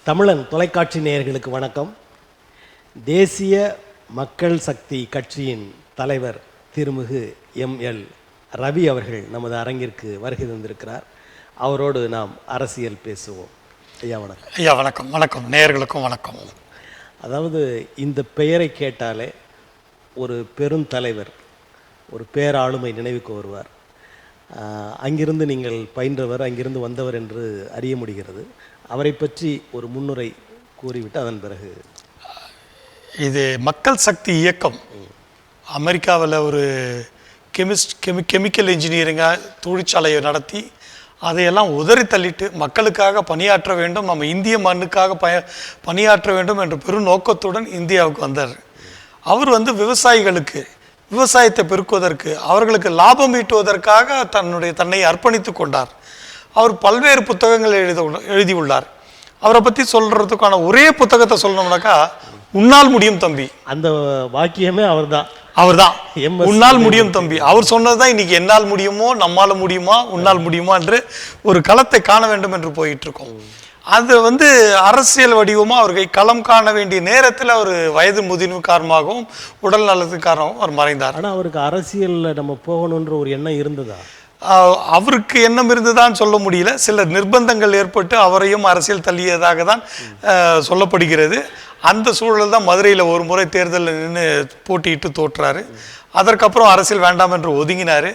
தமிழன் தொலைக்காட்சி நேயர்களுக்கு வணக்கம். தேசிய மக்கள் சக்தி கட்சியின் தலைவர் திருமிகு எம்எல் ரவி அவர்கள் நமது அரங்கிற்கு வருகை தந்திருக்கிறார். அவரோடு நாம் அரசியல் பேசுவோம். ஐயா வணக்கம். ஐயா வணக்கம். வணக்கம் நேயர்களுக்கும் வணக்கம். அதாவது இந்த பெயரை கேட்டாலே ஒரு பெருந்தலைவர், ஒரு பேராளுமை நினைவுக்கு வருவார். அங்கிருந்து நீங்கள் பயின்றவர், அங்கிருந்து வந்தவர் என்று அறிய முடிகிறது. அவரை பற்றி ஒரு முன்னுரை கூறிவிட்டு அதன் பிறகு. இது மக்கள் சக்தி இயக்கம் அமெரிக்காவில் ஒரு கெமிக்கல் இன்ஜினியரிங்காக தொழிற்சாலையை நடத்தி அதையெல்லாம் உதறி தள்ளிட்டு மக்களுக்காக பணியாற்ற வேண்டும், நம்ம இந்திய மண்ணுக்காக பணியாற்ற வேண்டும் என்ற பெரும் நோக்கத்துடன் இந்தியாவுக்கு வந்தார். அவர் விவசாயிகளுக்கு விவசாயத்தை பெருக்குவதற்கு, அவர்களுக்கு லாபம் ஈட்டுவதற்காக தன்னை அர்ப்பணித்து கொண்டார். அவர் பல்வேறு புத்தகங்கள் எழுதியுள்ளார். அவரை பற்றி சொல்கிறதுக்கான ஒரே புத்தகத்தை சொல்லணும்னாக்கா உன்னால் முடியும் தம்பி. அந்த வாக்கியமே அவர்தான். உன்னால் முடியும் தம்பி. அவர் சொன்னதுதான் இன்னைக்கு என்னால் முடியுமோ, நம்மால முடியுமா, உன்னால் முடியுமா என்று ஒரு களத்தை காண வேண்டும் என்று போயிட்டு இருக்கோம். அது அரசியல் வடிவமாக அவர்கள் களம் காண வேண்டிய நேரத்தில் அவர் வயது முதிர்வு காரணமாகவும் உடல் நலத்துக்கு காரணமாகவும் அவர் மறைந்தார். ஆனால் அவருக்கு அரசியலில் நம்ம போகணுன்ற ஒரு எண்ணம் இருந்ததா? அவருக்கு எண்ணம் இருந்துதான் சொல்ல முடியல. சில நிர்பந்தங்கள் ஏற்பட்டு அவரையும் அரசியல் தள்ளியதாக தான் சொல்லப்படுகிறது. அந்த சூழல் தான் மதுரையில் ஒரு முறை தேர்தலில் நின்று போட்டியிட்டு தோற்றாரு. அதற்கப்புறம் அரசியல் வேண்டாம் என்று ஒதுங்கினார்.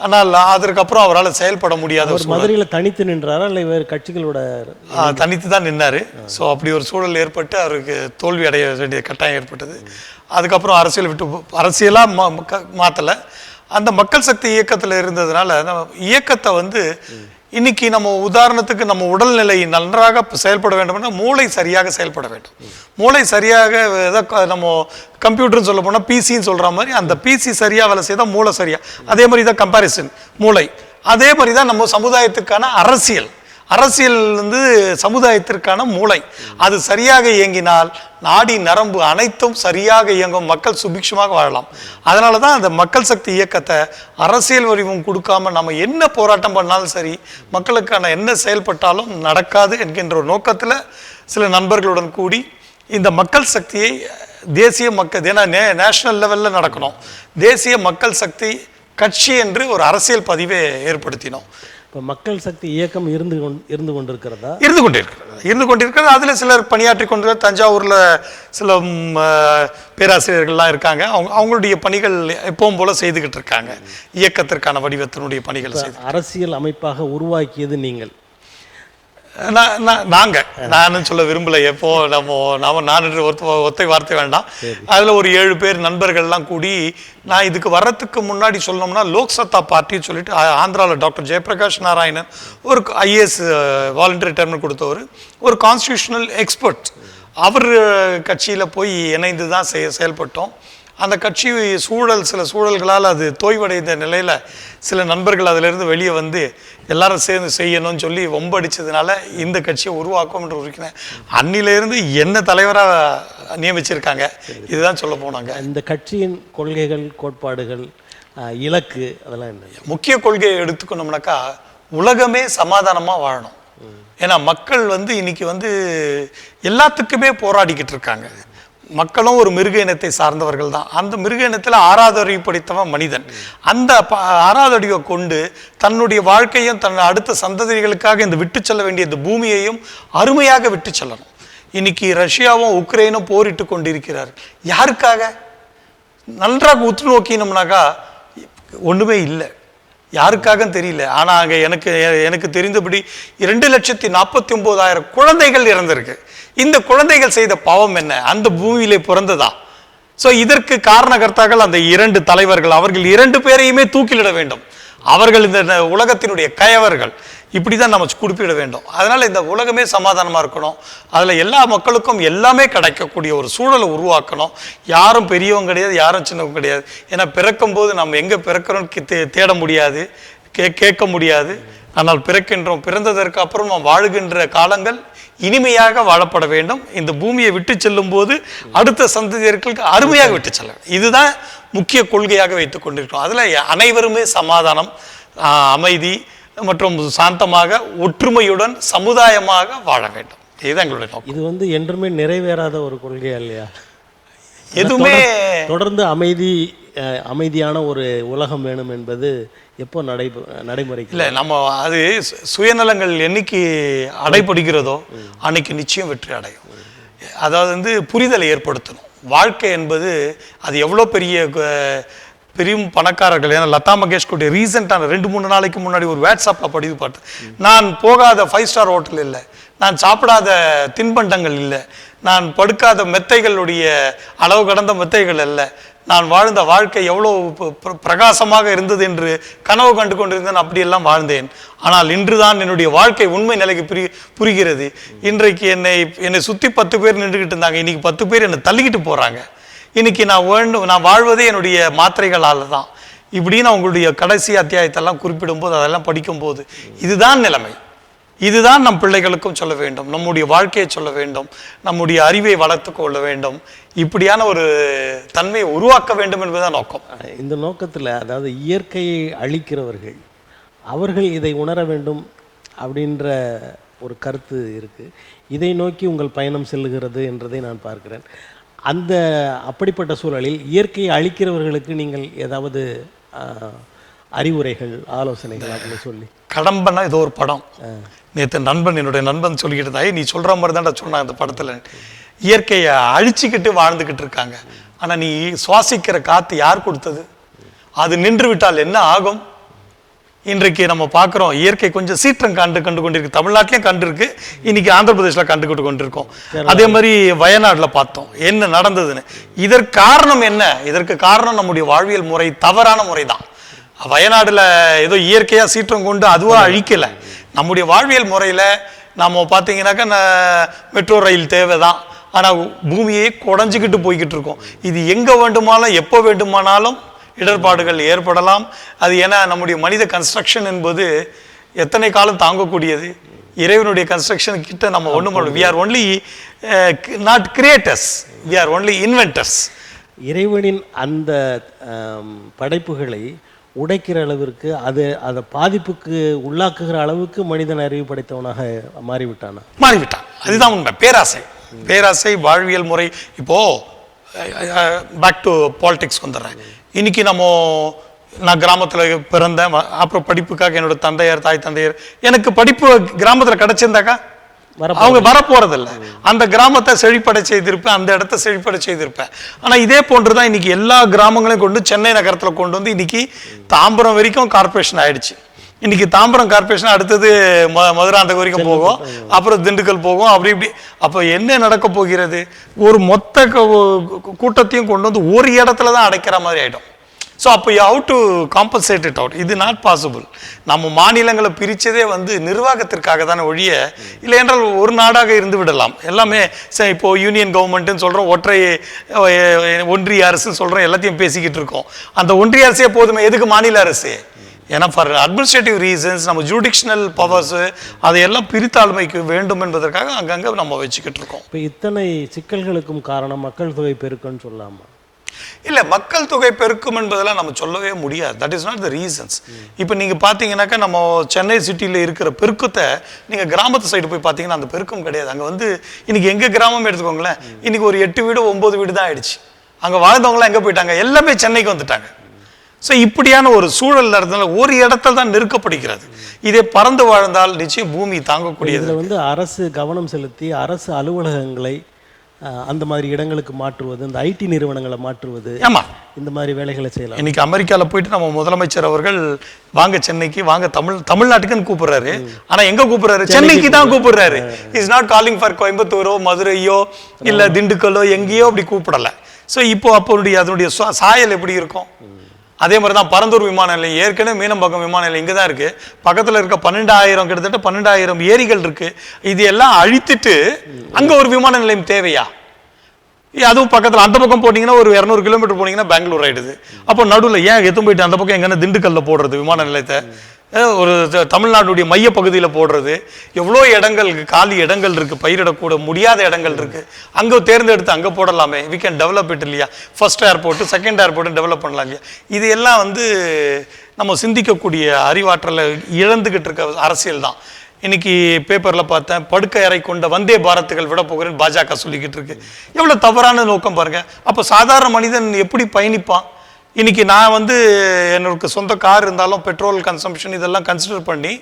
ஆனால் அதற்கப்புறம் அவரால் செயல்பட முடியாத. மதுரையில் தனித்து நின்றாரா இல்லை வேறு கட்சிகளோட? தனித்து தான் நின்னார். ஸோ அப்படி ஒரு சூழல் ஏற்பட்டு அவருக்கு தோல்வி அடைய வேண்டிய கட்டாயம் ஏற்பட்டது. அதுக்கப்புறம் அரசியல் விட்டு அரசியலாக மாற்றலை. அந்த மக்கள் சக்தி இயக்கத்தில் இருந்ததுனால இயக்கத்தை இன்னைக்கு நம்ம உதாரணத்துக்கு நம்ம உடல்நிலை நன்றாக செயல்பட வேண்டும்னா மூளை சரியாக செயல்பட வேண்டும். மூளை சரியாக நம்ம கம்ப்யூட்டர்னு சொல்ல போனால் பிசின்னு சொல்கிற மாதிரி அந்த பிசி சரியாக வேலை செய்தால் மூளை சரியாக, அதே மாதிரி தான் கம்பாரிசன் மூளை. அதே மாதிரி தான் நம்ம சமுதாயத்துக்கான அரசியல் சமுதாயத்திற்கான மூளை. அது சரியாக இயங்கினால் நாடி நரம்பு அனைத்தும் சரியாக இயங்கும், மக்கள் சுபிக்ஷமாக வாழலாம். அதனால தான் அந்த மக்கள் சக்தி இயக்கத்தை அரசியல் வடிவம் கொடுக்காம நம்ம என்ன போராட்டம் பண்ணாலும் சரி, மக்களுக்கான என்ன செயல்பட்டாலும் நடக்காது என்கின்ற ஒரு நோக்கத்தில் சில நண்பர்களுடன் கூடி இந்த மக்கள் சக்தியை தேசிய மக்கள், ஏன்னா நேஷனல் லெவலில் நடக்கணும், தேசிய மக்கள் சக்தி கட்சி என்று ஒரு அரசியல் பதிவை ஏற்படுத்தினோம். இப்போ மக்கள் சக்தி இயக்கம் இருந்து கொண்டிருக்கிறதா? இருந்து கொண்டிருக்கிறது. அதில் சிலர் பணியாற்றி கொண்டு தஞ்சாவூரில் சில பேராசிரியர்கள்லாம் இருக்காங்க. அவங்களுடைய பணிகள் எப்பவும் போல செய்துக்கிட்டு இருக்காங்க. இயக்கத்திற்கான வடிவத்தினுடைய பணிகள் அரசியல் அமைப்பாக உருவாக்கியது நீங்கள்? நான் சொல்ல விரும்பல. எப்போ நான் ஒத்தை வார்த்தை வேண்டாம். அதுல ஒரு 7 பேர் நண்பர்கள்லாம் கூடி, நான் இதுக்கு வர்றதுக்கு முன்னாடி சொல்லணும்னா லோக் சத்தா பார்ட்டின்னு சொல்லிட்டு ஆந்திராவில் டாக்டர் ஜெயபிரகாஷ் நாராயணன் ஒரு ஐஏஎஸ் வாலண்டரி ரிட்டையர்மெண்ட் கொடுத்தவர், ஒரு கான்ஸ்டியூஷனல் எக்ஸ்பர்ட், அவர் கட்சியில் போய் இணைந்து தான் செயல்பட்டோம். அந்த கட்சி சில சூழல்களால் அது தோய்வடைந்த நிலையில் சில நண்பர்கள் அதிலிருந்து வெளியே எல்லாரும் சேர்ந்து செய்யணும்னு சொல்லி வம்படிச்சதுனால இந்த கட்சியை உருவாக்கும் என்று இருக்கிறேன். அன்னிலிருந்து என்ன தலைவராக நியமிச்சிருக்காங்க. இதுதான் சொல்ல போனாங்க. இந்த கட்சியின் கொள்கைகள், கோட்பாடுகள், இலக்கு அதெல்லாம் என்ன? முக்கிய கொள்கையை எடுத்துக்கணும்னாக்கா உலகமே சமாதானமாக வாழணும். ஏன்னா மக்கள் இன்னைக்கு எல்லாத்துக்குமே போராடிக்கிட்டு இருக்காங்க. மக்களும் ஒரு மிருக இனத்தை சார்ந்தவர்கள் தான். அந்த மிருக இனத்தில் 6வது அறிவு படித்தவன் மனிதன். அந்த 6வது அறிவை கொண்டு தன்னுடைய வாழ்க்கையும் தன் அடுத்த சந்ததிகளுக்காக இந்த விட்டு செல்ல வேண்டிய இந்த பூமியையும் அருமையாக விட்டு செல்லணும். இன்னைக்கு ரஷ்யாவும் உக்ரைனும் போரிட்டு கொண்டிருக்கிறார். யாருக்காக? நன்றாக உற்று நோக்கினோம்னாக்கா ஒன்றுமே இல்லை. யாருக்காக தெரியல. ஆனால் அங்கே எனக்கு தெரிந்தபடி 2,49,000 குழந்தைகள் இறந்திருக்கு. இந்த குழந்தைகள் செய்த பாவம் என்ன? அந்த பூமியிலே பிறந்ததா? ஸோ இதற்கு காரணகர்த்தாக்கள் அந்த 2 தலைவர்கள். அவர்கள் 2 பேரையுமே தூக்கிலிட வேண்டும். அவர்கள் இந்த உலகத்தினுடைய கயவர்கள். இப்படி தான் நம்ம குறிப்பிட வேண்டும். அதனால் இந்த உலகமே சமாதானமாக இருக்கணும். அதில் எல்லா மக்களுக்கும் எல்லாமே கிடைக்கக்கூடிய ஒரு சூழலை உருவாக்கணும். யாரும் பெரியவங்க கிடையாது, யாரும் சின்னவங்க கிடையாது. ஏன்னா பிறக்கும்போது நம்ம எங்கே பிறக்கிறோன்னு தேட முடியாது, கேட்க முடியாது. ஆனால் பிறக்கின்றோம். பிறந்ததற்கு அப்புறம் நாம் வாழுகின்ற காலங்கள் இனிமையாக வாழப்பட வேண்டும். இந்த பூமியை விட்டு செல்லும் போது அடுத்த சந்ததியர்களுக்கு அருமையாக விட்டு செல்ல வேண்டும். இதுதான் முக்கிய கொள்கையாக வைத்துக் கொண்டிருக்கிறோம். அதில் அனைவருமே சமாதானம், அமைதி மற்றும் சாந்தமாக ஒற்றுமையுடன் சமுதாயமாக வாழ வேண்டும். இதுதான் எங்களுடைய நோக்கம். இது வந்து என்றுமே நிறைவேறாத ஒரு கொள்கையா இல்லையா? எதுவுமே தொடர்ந்து அமைதியான ஒரு உலகம் வேணும் என்பது எப்போ நடைமுறைக்கு இல்லை. நம்ம அது சுயநலங்கள் என்னைக்கு அடைபடுகிறதோ அன்னைக்கு நிச்சயம் வெற்றி அடையும். அதாவது வந்து புரிதலை ஏற்படுத்தணும். வாழ்க்கை என்பது அது எவ்வளோ பெரும் பணக்காரர்கள். ஏன்னா லதா மங்கேஷ்கருடைய ரீசெண்டான 2-3 நாளைக்கு முன்னாடி ஒரு வாட்ஸ்அப்பில் படிவு பார்த்தேன். நான் போகாத 5 ஸ்டார் ஹோட்டல் இல்லை, நான் சாப்பிடாத தின்பண்டங்கள் இல்லை, நான் படுக்காத மெத்தைகளுடைய அளவு கடந்த மெத்தைகள் அல்ல, நான் வாழ்ந்த வாழ்க்கை எவ்வளோ பிரகாசமாக இருந்தது என்று கனவு கண்டு கொண்டிருந்தேன், அப்படியெல்லாம் வாழ்ந்தேன். ஆனால் இன்றுதான் என்னுடைய வாழ்க்கை உண்மை நிலைக்கு புரிகிறது. இன்றைக்கு என்னை சுற்றி 10 பேர் நின்றுக்கிட்டு இருந்தாங்க, இன்னைக்கு 10 பேர் என்னை தள்ளிக்கிட்டு போகிறாங்க. இன்னைக்கு நான் வாழ்வதே என்னுடைய மாத்திரைகளால் தான். இப்படின்னு அவங்களுடைய கடைசி அத்தியாயத்தெல்லாம் குறிப்பிடும்போது அதெல்லாம் படிக்கும்போது இதுதான் நிலைமை. இதுதான் நம் பிள்ளைகளுக்கும் சொல்ல வேண்டும், நம்முடைய வாழ்க்கையை சொல்ல வேண்டும், நம்முடைய அறிவை வளர்த்து கொள்ள வேண்டும், இப்படியான ஒரு தன்மையை உருவாக்க வேண்டும் என்பதுதான் நோக்கம். இந்த நோக்கத்தில் அதாவது இயற்கையை அழிக்கிறவர்கள் அவர்கள் இதை உணர வேண்டும் அப்படின்ற ஒரு கருத்து இருக்குது. இதை நோக்கி உங்கள் பயணம் செல்லுகிறது என்றதை நான் பார்க்கிறேன். அப்படிப்பட்ட சூழலில் இயற்கையை அழிக்கிறவர்களுக்கு நீங்கள் ஏதாவது அறிவுரைகள், ஆலோசனைகள் அப்படின்னு சொல்லி? கடம்பனா ஏதோ ஒரு படம் நேற்று என்னுடைய நண்பன் சொல்லிக்கிட்டு இருந்தா, நீ சொல்கிற மாதிரி தான் சொன்னான் அந்த படத்தில். இயற்கையை அழிச்சிக்கிட்டு வாழ்ந்துக்கிட்டு இருக்காங்க. ஆனால் நீ சுவாசிக்கிற காற்று யார் கொடுத்தது? அது நின்று விட்டால் என்ன ஆகும்? இன்றைக்கு நம்ம பார்க்குறோம் இயற்கை கொஞ்சம் சீற்றம் கண்டு கொண்டிருக்கு. தமிழ்நாட்டிலையும் கண்டிருக்கு, இன்னைக்கு ஆந்திர பிரதேசில் கண்டுகிட்டு கொண்டிருக்கோம். அதே மாதிரி வயநாட்டில் பார்த்தோம் என்ன நடந்ததுன்னு. இதற்கு காரணம் என்ன? இதற்கு காரணம் நம்முடைய வாழ்வியல் முறை தவறான முறை தான். வயநாடுல ஏதோ இயற்கையாக சீற்றம் கொண்டு அதுவாக அழிக்கலை. நம்முடைய வாழ்வியல் முறையில் நாம் பார்த்தீங்கன்னாக்கா மெட்ரோ ரயில் தேவை தான், ஆனால் பூமியை குடஞ்சிக்கிட்டு போய்கிட்டு இருக்கோம். இது எங்கே வேண்டுமானாலும் எப்போ வேண்டுமானாலும் இடர்பாடுகள் ஏற்படலாம். அது ஏன்னா நம்முடைய மனித கன்ஸ்ட்ரக்ஷன் என்பது எத்தனை காலம் தாங்கக்கூடியது? இறைவனுடைய கன்ஸ்ட்ரக்ஷன் கிட்ட நம்ம ஒன்றும் பண்ண. We are only not creators, we are only inventors. இறைவனின் அந்த படைப்புகளை உடைக்கிற அளவிற்கு அதை பாதிப்புக்கு உள்ளாக்குகிற அளவுக்கு மனிதன் அறிவு படைத்தவனாக மாறிவிட்டான். அதுதான் உண்மை. பேராசை வாழ்வியல் முறை. இப்போ பேக் டு பாலிடிக்ஸ் வந்துடுறேன். இன்னைக்கு நான் கிராமத்தில் பிறந்தேன், அப்புறம் படிப்புக்காக என்னோட தாய் தந்தையர் எனக்கு படிப்பு கிராமத்தில் கிடைச்சிருந்தாக்கா அவங்க வரப்போறதில்ல. அந்த கிராமத்தை செழிப்படை செய்திருப்பேன், அந்த இடத்த செழிப்படை செய்திருப்பேன். ஆனால் இதே போன்றுதான் இன்னைக்கு எல்லா கிராமங்களையும் கொண்டு சென்னை நகரத்தில் கொண்டு வந்து இன்னைக்கு தாம்பரம் வரைக்கும் கார்பரேஷன் ஆயிடுச்சு. இன்னைக்கு தாம்பரம் கார்பரேஷன் அடுத்தது மதுராந்தகம் வரைக்கும் போகும், அப்புறம் திண்டுக்கல் போகும், அப்படி இப்படி. அப்போ என்ன நடக்க போகிறது? ஒரு மொத்த கூட்டத்தையும் கொண்டு வந்து ஒரு இடத்துல தான் அடைக்கிற மாதிரி ஆயிடும். ஸோ அப்போ how to compensate it out? இது நாட் பாசிபிள். நம்ம மாநிலங்களை பிரித்ததே நிர்வாகத்திற்காக தானே ஒழிய, இல்லை என்றால் ஒரு நாடாக இருந்து விடலாம். எல்லாமே இப்போது யூனியன் கவர்மெண்ட்டுன்னு சொல்கிறோம், ஒன்றிய அரசுன்னு சொல்கிறோம், எல்லாத்தையும் பேசிக்கிட்டு இருக்கோம். அந்த ஒன்றிய அரசே போதுமே, எதுக்கு மாநில அரசு? ஏன்னா ஃபார் அட்மினிஸ்ட்ரேட்டிவ் ரீசன்ஸ் நம்ம ஜுடிஷனல் பவர்ஸு அதையெல்லாம் பிரித்தாளுமைக்கு வேண்டும் என்பதற்காக அங்கங்கே நம்ம வச்சுக்கிட்டு இருக்கோம். இப்போ இத்தனை சிக்கல்களுக்கும் காரணம் மக்கள் தொகை பெருக்குன்னு சொல்லலாமா? இல்லை, மக்கள் தொகை பெருக்கும் என்பதெல்லாம் நம்ம சொல்லவே முடியாது. That is not the reasons. இப்போ நீங்கள் பார்த்தீங்கன்னாக்கா நம்ம சென்னை சிட்டியில் இருக்கிற பெருக்கத்தை நீங்கள் கிராமத்து சைடு போய் பார்த்தீங்கன்னா அந்த பெருக்கம் கிடையாது. அங்கே இன்னைக்கு எங்கள் கிராமம் எடுத்துக்கோங்களேன், இன்னைக்கு ஒரு 8 வீடு 9 வீடு தான் ஆயிடுச்சு. அங்கே வாழ்ந்தவங்களாம் எங்கே போயிட்டாங்க? எல்லாமே சென்னைக்கு வந்துட்டாங்க. ஸோ இப்படியான ஒரு சூழல் நடந்ததுனால ஒரு இடத்துல தான் நெருக்கப்படுகிறது. இதே பறந்து வாழ்ந்தால் நிச்சயம் பூமி தாங்கக்கூடியது. இதில் அரசு கவனம் செலுத்தி அரசு அலுவலகங்களை அந்த மாதிரி இடங்களுக்கு மாற்றுவது, இந்த ஐடி நிறுவனங்களை மாற்றுவது, ஆமாம், இந்த மாதிரி வேலைகளை செய்யலாம். இன்னைக்கு அமெரிக்காவில் போயிட்டு நம்ம முதலமைச்சர் அவர்கள் வாங்க சென்னைக்கு வாங்க தமிழ்நாட்டுக்குன்னு கூப்பிடுறாரு. ஆனால் எங்கே கூப்பிடுறாரு? சென்னைக்கு தான் கூப்பிடுறாரு. இஸ் நாட் காலிங் ஃபார் கோயம்புத்தூரோ மதுரையோ இல்லை திண்டுக்கல்லோ எங்கேயோ அப்படி கூப்பிடலை. ஸோ இப்போ அதனுடைய சாயல் எப்படி இருக்கும்? அதே மாதிரி தான் பரந்தூர் விமான நிலையம், ஏற்கனவே மீனம்பாக்கம் விமான நிலையம் இங்கே தான் இருக்குது. பக்கத்தில் இருக்க 12,000 கிட்டத்தட்ட 12,000 ஏரிகள் இருக்குது. இது எல்லாம் அழித்துட்டு அங்கே ஒரு விமான நிலையம் தேவையா? அதுவும் பக்கத்தில் அந்த பக்கம் போட்டிங்கன்னா ஒரு 200 கிலோமீட்டர் போனீங்கன்னா பெங்களூர் ஆகிடுது. அப்போ நடுவில் ஏன் எதுவும் போயிட்டு அந்த பக்கம் எங்கன்னா திண்டுக்கல்ல போடுறது விமான நிலையத்தை? ஒரு தமிழ்நாட்டுடைய மைய பகுதியில் போடுறது. எவ்வளோ இடங்கள் காலி இடங்கள் இருக்குது, பயிரிடக்கூட முடியாத இடங்கள் இருக்குது. அங்கே தேர்ந்தெடுத்து அங்கே போடலாமே. வி கேன் டெவலப் இட் இல்லையா? First airport second airport develop பண்ணலாம் இல்லையா? இது எல்லாம் நம்ம சிந்திக்கக்கூடிய அறிவாற்றலை இழந்துக்கிட்டு இருக்க அரசியல் தான். இன்னைக்கு பேப்பரில் பார்த்தேன், படுக்கை அறை கொண்ட வந்தே பாரத்துகள் விட போகிறேன்னு பாஜக சொல்லிக்கிட்டு இருக்கு. எவ்வளோ தவறான நோக்கம் பாருங்க. அப்போ சாதாரண மனிதன் எப்படி பயணிப்பான்? இன்னைக்கு நான் வந்து என்னோட சொந்த கார் இருந்தாலும் பெட்ரோல் கன்சம்ஷன் இதெல்லாம் கன்சிடர் பண்ணி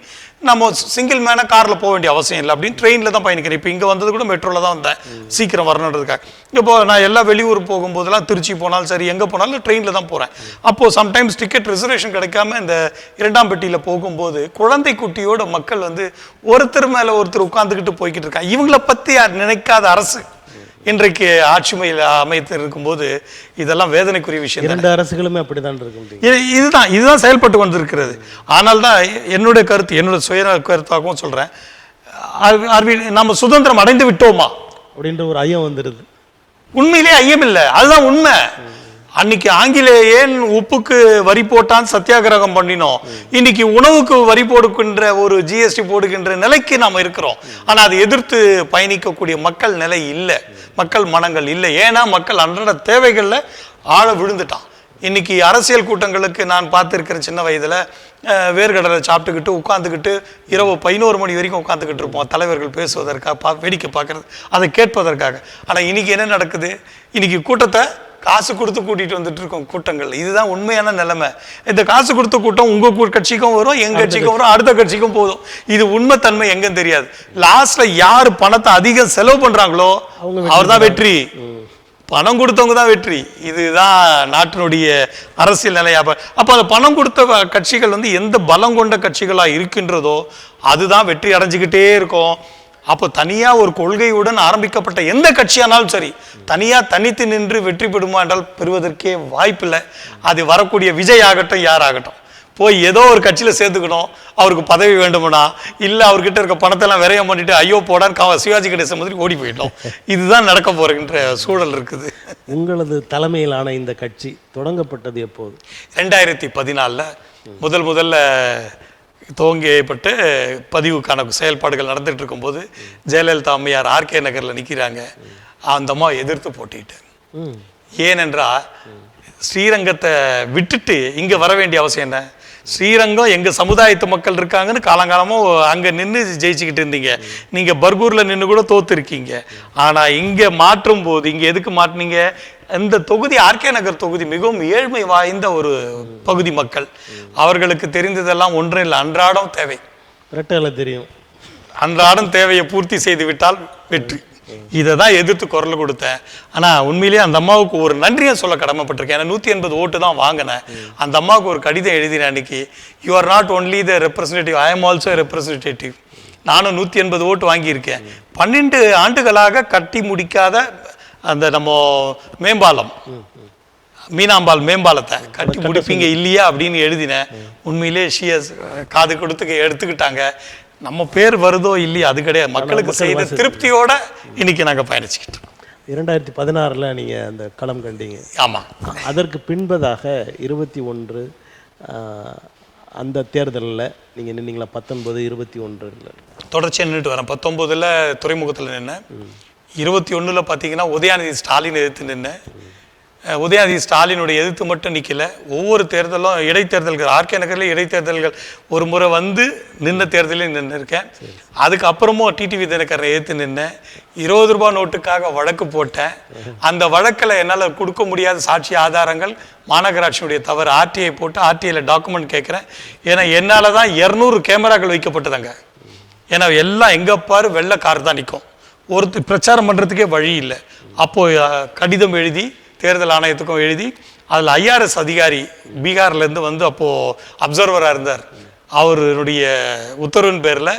நம்ம சிங்கிள் மேனாக காரில் போக வேண்டிய அவசியம் இல்லை அப்படின்னு ட்ரெயினில் தான் பயணிக்கிறேன். இப்போ இங்கே வந்தது கூட மெட்ரோவில் தான் வந்தேன், சீக்கிரம் வரணுன்றதுக்காக. இப்போ நான் எல்லா வெளியூர் போகும்போதெல்லாம் திருச்சி போனாலும் சரி, எங்கே போனாலும் ட்ரெயினில் தான் போகிறேன். அப்போது சம்டைம்ஸ் டிக்கெட் ரிசர்வேஷன் கிடைக்காம இந்த 2ஆம் பெட்டியில் போகும்போது குழந்தை குட்டியோட மக்கள் வந்து ஒருத்தர் மேலே ஒருத்தர் உட்காந்துக்கிட்டு போய்கிட்டு இருக்காங்க. இவங்களை பற்றி நினைக்காத அரசு இன்றைக்கு ஆட்சிமையில் அமைத்து இருக்கும்போது இதெல்லாம் வேதனைக்குரிய விஷயம். 2 அரசுகளுமே அப்படிதான் இருக்கும். இதுதான் செயல்பட்டு கொண்டிருக்கிறது. ஆனால் தான் என்னுடைய கருத்து, என்னோட சுய கருத்தாகவும் சொல்றேன், நம்ம சுதந்திரம் அடைந்து விட்டோமா அப்படின்ற ஒரு ஐயம் வந்துடுது. உண்மையிலே ஐயம் இல்லை, அதுதான் உண்மை. அன்னைக்கு ஆங்கிலேய ஏன் உப்புக்கு வரி போட்டான் சத்தியாகிரகம் பண்ணினோம். இன்னைக்கு உணவுக்கு வரி போடுகின்ற ஒரு ஜிஎஸ்டி போடுகின்ற நிலைக்கு நாம் இருக்கிறோம். ஆனால் அதை எதிர்த்து பயணிக்கக்கூடிய மக்கள் நிலை இல்லை, மக்கள் மனங்கள் இல்லை. ஏன்னா மக்கள் அன்றாட தேவைகளில் ஆழ விழுந்துட்டான். இன்னைக்கு அரசியல் கூட்டங்களுக்கு நான் பார்த்துருக்கிற சின்ன வயதில் வேர்கடலை சாப்பிட்டுக்கிட்டு உட்காந்துக்கிட்டு இரவு 11 மணி வரைக்கும் உட்காந்துக்கிட்டு இருப்போம், தலைவர்கள் பேசுவதற்காக, வேடிக்கை பார்க்கறது, அதை கேட்பதற்காக. ஆனால் இன்னைக்கு என்ன நடக்குது? இன்னைக்கு கூட்டத்தை காசு கொடுத்து கூட்டிட்டு வந்துட்டு இருக்கோம் கூட்டங்கள். இதுதான் உண்மையான நிலைமை. இந்த காசு கொடுத்த கூட்டம் உங்க கட்சிக்கும் வரும், எங்க கட்சிக்கும் வரும், அடுத்த கட்சிக்கும் போதும். இது உண்மை தன்மை எங்கன்னு தெரியாது. லாஸ்ட்ல யாரு பணத்தை அதிகம் செலவு பண்றாங்களோ அவர் தான் வெற்றி, பணம் கொடுத்தவங்க தான் வெற்றி. இதுதான் நாட்டினுடைய அரசியல் நிலையா. அப்ப அந்த பணம் கொடுத்த கட்சிகள் வந்து எந்த பலம் கொண்ட கட்சிகளா இருக்கின்றதோ அதுதான் வெற்றி அடைஞ்சுக்கிட்டே இருக்கும். அப்போ தனியா ஒரு கொள்கையுடன் ஆரம்பிக்கப்பட்ட எந்த கட்சியானாலும் சரி, தனியா தனித்து நின்று வெற்றி பெறுமா என்றால் பெறுவதற்கே வாய்ப்பில்லை. அது வரக்கூடிய விஜய் ஆகட்டும், யாராகட்டும், போய் ஏதோ ஒரு கட்சியில சேர்த்துக்கணும். அவருக்கு பதவி வேண்டும்னா, இல்லை அவர்கிட்ட இருக்க பணத்தெல்லாம் விரயம் பண்ணிட்டு ஐயோ போடான்னு சிவாஜி கணேசன் மாதிரி ஓடி போயிட்டோம். இதுதான் நடக்க போறன்ற சூழல் இருக்குது. உங்களது தலைமையிலான இந்த கட்சி தொடங்கப்பட்டது எப்போது? 2014 முதல்ல துவங்கப்பட்டு பதிவுக்கான செயல்பாடுகள் நடந்துட்டு இருக்கும்போது ஜெயலலிதா அம்மையார் ஆர்கே நகரில் நிற்கிறாங்க. அந்த அம்மா எதிர்த்து போட்டிட்டு. ஏனென்றால் ஸ்ரீரங்கத்தை விட்டுட்டு இங்கே வர வேண்டிய அவசியம் என்ன? ஸ்ரீரங்கம் எங்கள் சமுதாயத்து மக்கள் இருக்காங்கன்னு காலங்காலமும் அங்கே நின்று ஜெயிச்சுக்கிட்டு இருந்தீங்க. நீங்கள் பர்கூரில் நின்று கூட தோத்துருக்கீங்க. ஆனால் இங்கே மாற்றும் போது இங்கே எதுக்கு மாட்டினீங்க? இந்த தொகுதி ஆர்கே நகர் தொகுதி மிகவும் ஏழ்மை வாய்ந்த ஒரு பகுதி மக்கள். அவர்களுக்கு தெரிந்ததெல்லாம் ஒன்றும் இல்லை, அன்றாடம் தேவை. தெரியும், அன்றாடம் தேவையை பூர்த்தி செய்து விட்டால் வெற்றி. இதை தான் எதிர்த்து குரல் கொடுத்தேன். ஆனால் உண்மையிலேயே அந்த அம்மாவுக்கு ஒரு நன்றியை சொல்ல கடமைப்பட்டிருக்கேன். ஏன்னா 180 ஓட்டு தான் வாங்கினேன். அந்த அம்மாவுக்கு ஒரு கடிதம் எழுதினேன் அன்னைக்கு. You are not only the representative, I am also representative. நானும் 180 ஓட்டு வாங்கியிருக்கேன். 12 ஆண்டுகளாக கட்டி முடிக்காத அந்த நம்ம மேம்பாலம், மீனாம்பாள் மேம்பாலத்தை கட்டி முடிப்பீங்க இல்லையா அப்படின்னு எழுதினேன். உண்மையிலே காது கொடுத்து எடுத்துக்கிட்டாங்க. நம்ம பேர் வருதோ இல்லையா அது கிடையாது, மக்களுக்கு செய்த திருப்தியோட இன்னைக்கு நாங்கள் பயணிச்சுக்கிட்டோம். 2016 நீங்கள் அந்த களம் கண்டீங்க. ஆமாம். அதற்கு பின்பதாக 21 அந்த தேர்தலில் நீங்கள் நின்னீங்களா? 19, 21 தொடர்ச்சியாக நின்றுட்டு வரேன். 19 துறைமுகத்தில் நின்னேன். 21 பார்த்தீங்கன்னா உதயாநிதி ஸ்டாலின் எதிர்த்து நின்னேன். உதயாநிதி ஸ்டாலினுடைய எதிர்த்து மட்டும் நிற்கல, ஒவ்வொரு தேர்தலும் இடைத்தேர்தல்கள், ஆர்கே நகரில் இடைத்தேர்தல்கள் ஒரு முறை வந்து நின்ன தேர்தலையும் நின்று இருக்கேன். அதுக்கப்புறமும் டிடிவி தினகரனை எதிர்த்து நின்னேன். 20 ரூபாய் நோட்டுக்காக வழக்கு போட்டேன். அந்த வழக்கில் என்னால் கொடுக்க முடியாத சாட்சி ஆதாரங்கள், மாநகராட்சியுடைய தவறு, ஆர்டிஐ போட்டு ஆர்டிஐயில் டாக்குமெண்ட் கேட்குறேன். ஏன்னா என்னால் தான் 200 கேமராக்கள் வைக்கப்பட்டதாங்க. ஏன்னா எல்லாம் எங்கே பாரு வெள்ளை கார் தான் நிற்கும், ஒருத்தர் பிரச்சாரம் பண்ணுறதுக்கே வழி இல்லை. அப்போது கடிதம் எழுதி தேர்தல் ஆணையத்துக்கும் எழுதி, அதில் ஐஆர்எஸ் அதிகாரி பீகார்லேருந்து வந்து அப்போது அப்சர்வராக இருந்தார். அவருடைய உத்தரவின் பேரில்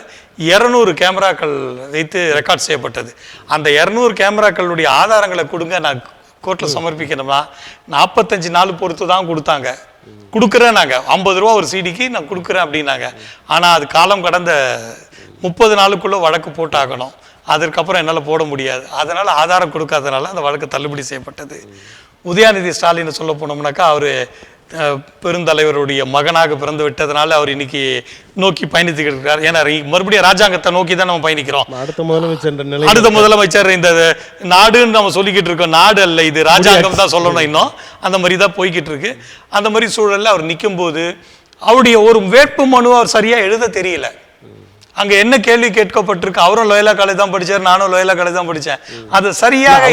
200 கேமராக்கள் வைத்து ரெக்கார்ட் செய்யப்பட்டது. அந்த 200 கேமராக்களுடைய ஆதாரங்களை கொடுங்க, நான் கோர்ட்டில் சமர்ப்பிக்கணும்னா 45 நாள் பொறுத்து தான் கொடுத்தாங்க. கொடுக்குறேன், நாங்கள் 50 ரூபா ஒரு சிடிக்கு நான் கொடுக்குறேன் அப்படின்னாங்க. ஆனால் அது காலம் கடந்த 30 நாளுக்குள்ளே வழக்கு போட்டாகணும். அதற்கப்புறம் என்னால் போட முடியாது. அதனால் ஆதாரம் கொடுக்காதனால அந்த வழக்கு தள்ளுபடி செய்யப்பட்டது. உதயாநிதி ஸ்டாலின் சொல்ல போனோம்னாக்கா அவர் பெருந்தலைவருடைய மகனாக பிறந்து விட்டதுனால அவர் இன்னைக்கு நோக்கி பயணித்துக்கிட்டு இருக்கார். ஏன்னா மறுபடியும் ராஜாங்கத்தை நோக்கி தான் நம்ம பயணிக்கிறோம். அடுத்த முதலமைச்சர் இந்த நாடுன்னு நம்ம சொல்லிக்கிட்டு இருக்கோம். நாடு அல்ல, இது ராஜாங்கம் தான் சொல்லணும். இன்னும் அந்த மாதிரி தான் போய்கிட்டு இருக்கு. அந்த மாதிரி சூழலில் அவர் நிற்கும் போது அவருடைய ஒரு வேட்பு மனு அவர் சரியாக எழுத தெரியல. அங்க என்ன கேள்வி கேட்கப்பட்டிருக்கு? அவரும் லோயலா காலேஜ் தான் படிச்சார், நானும் லோயலா காலேஜ் தான் படிச்சேன். அது சரியாக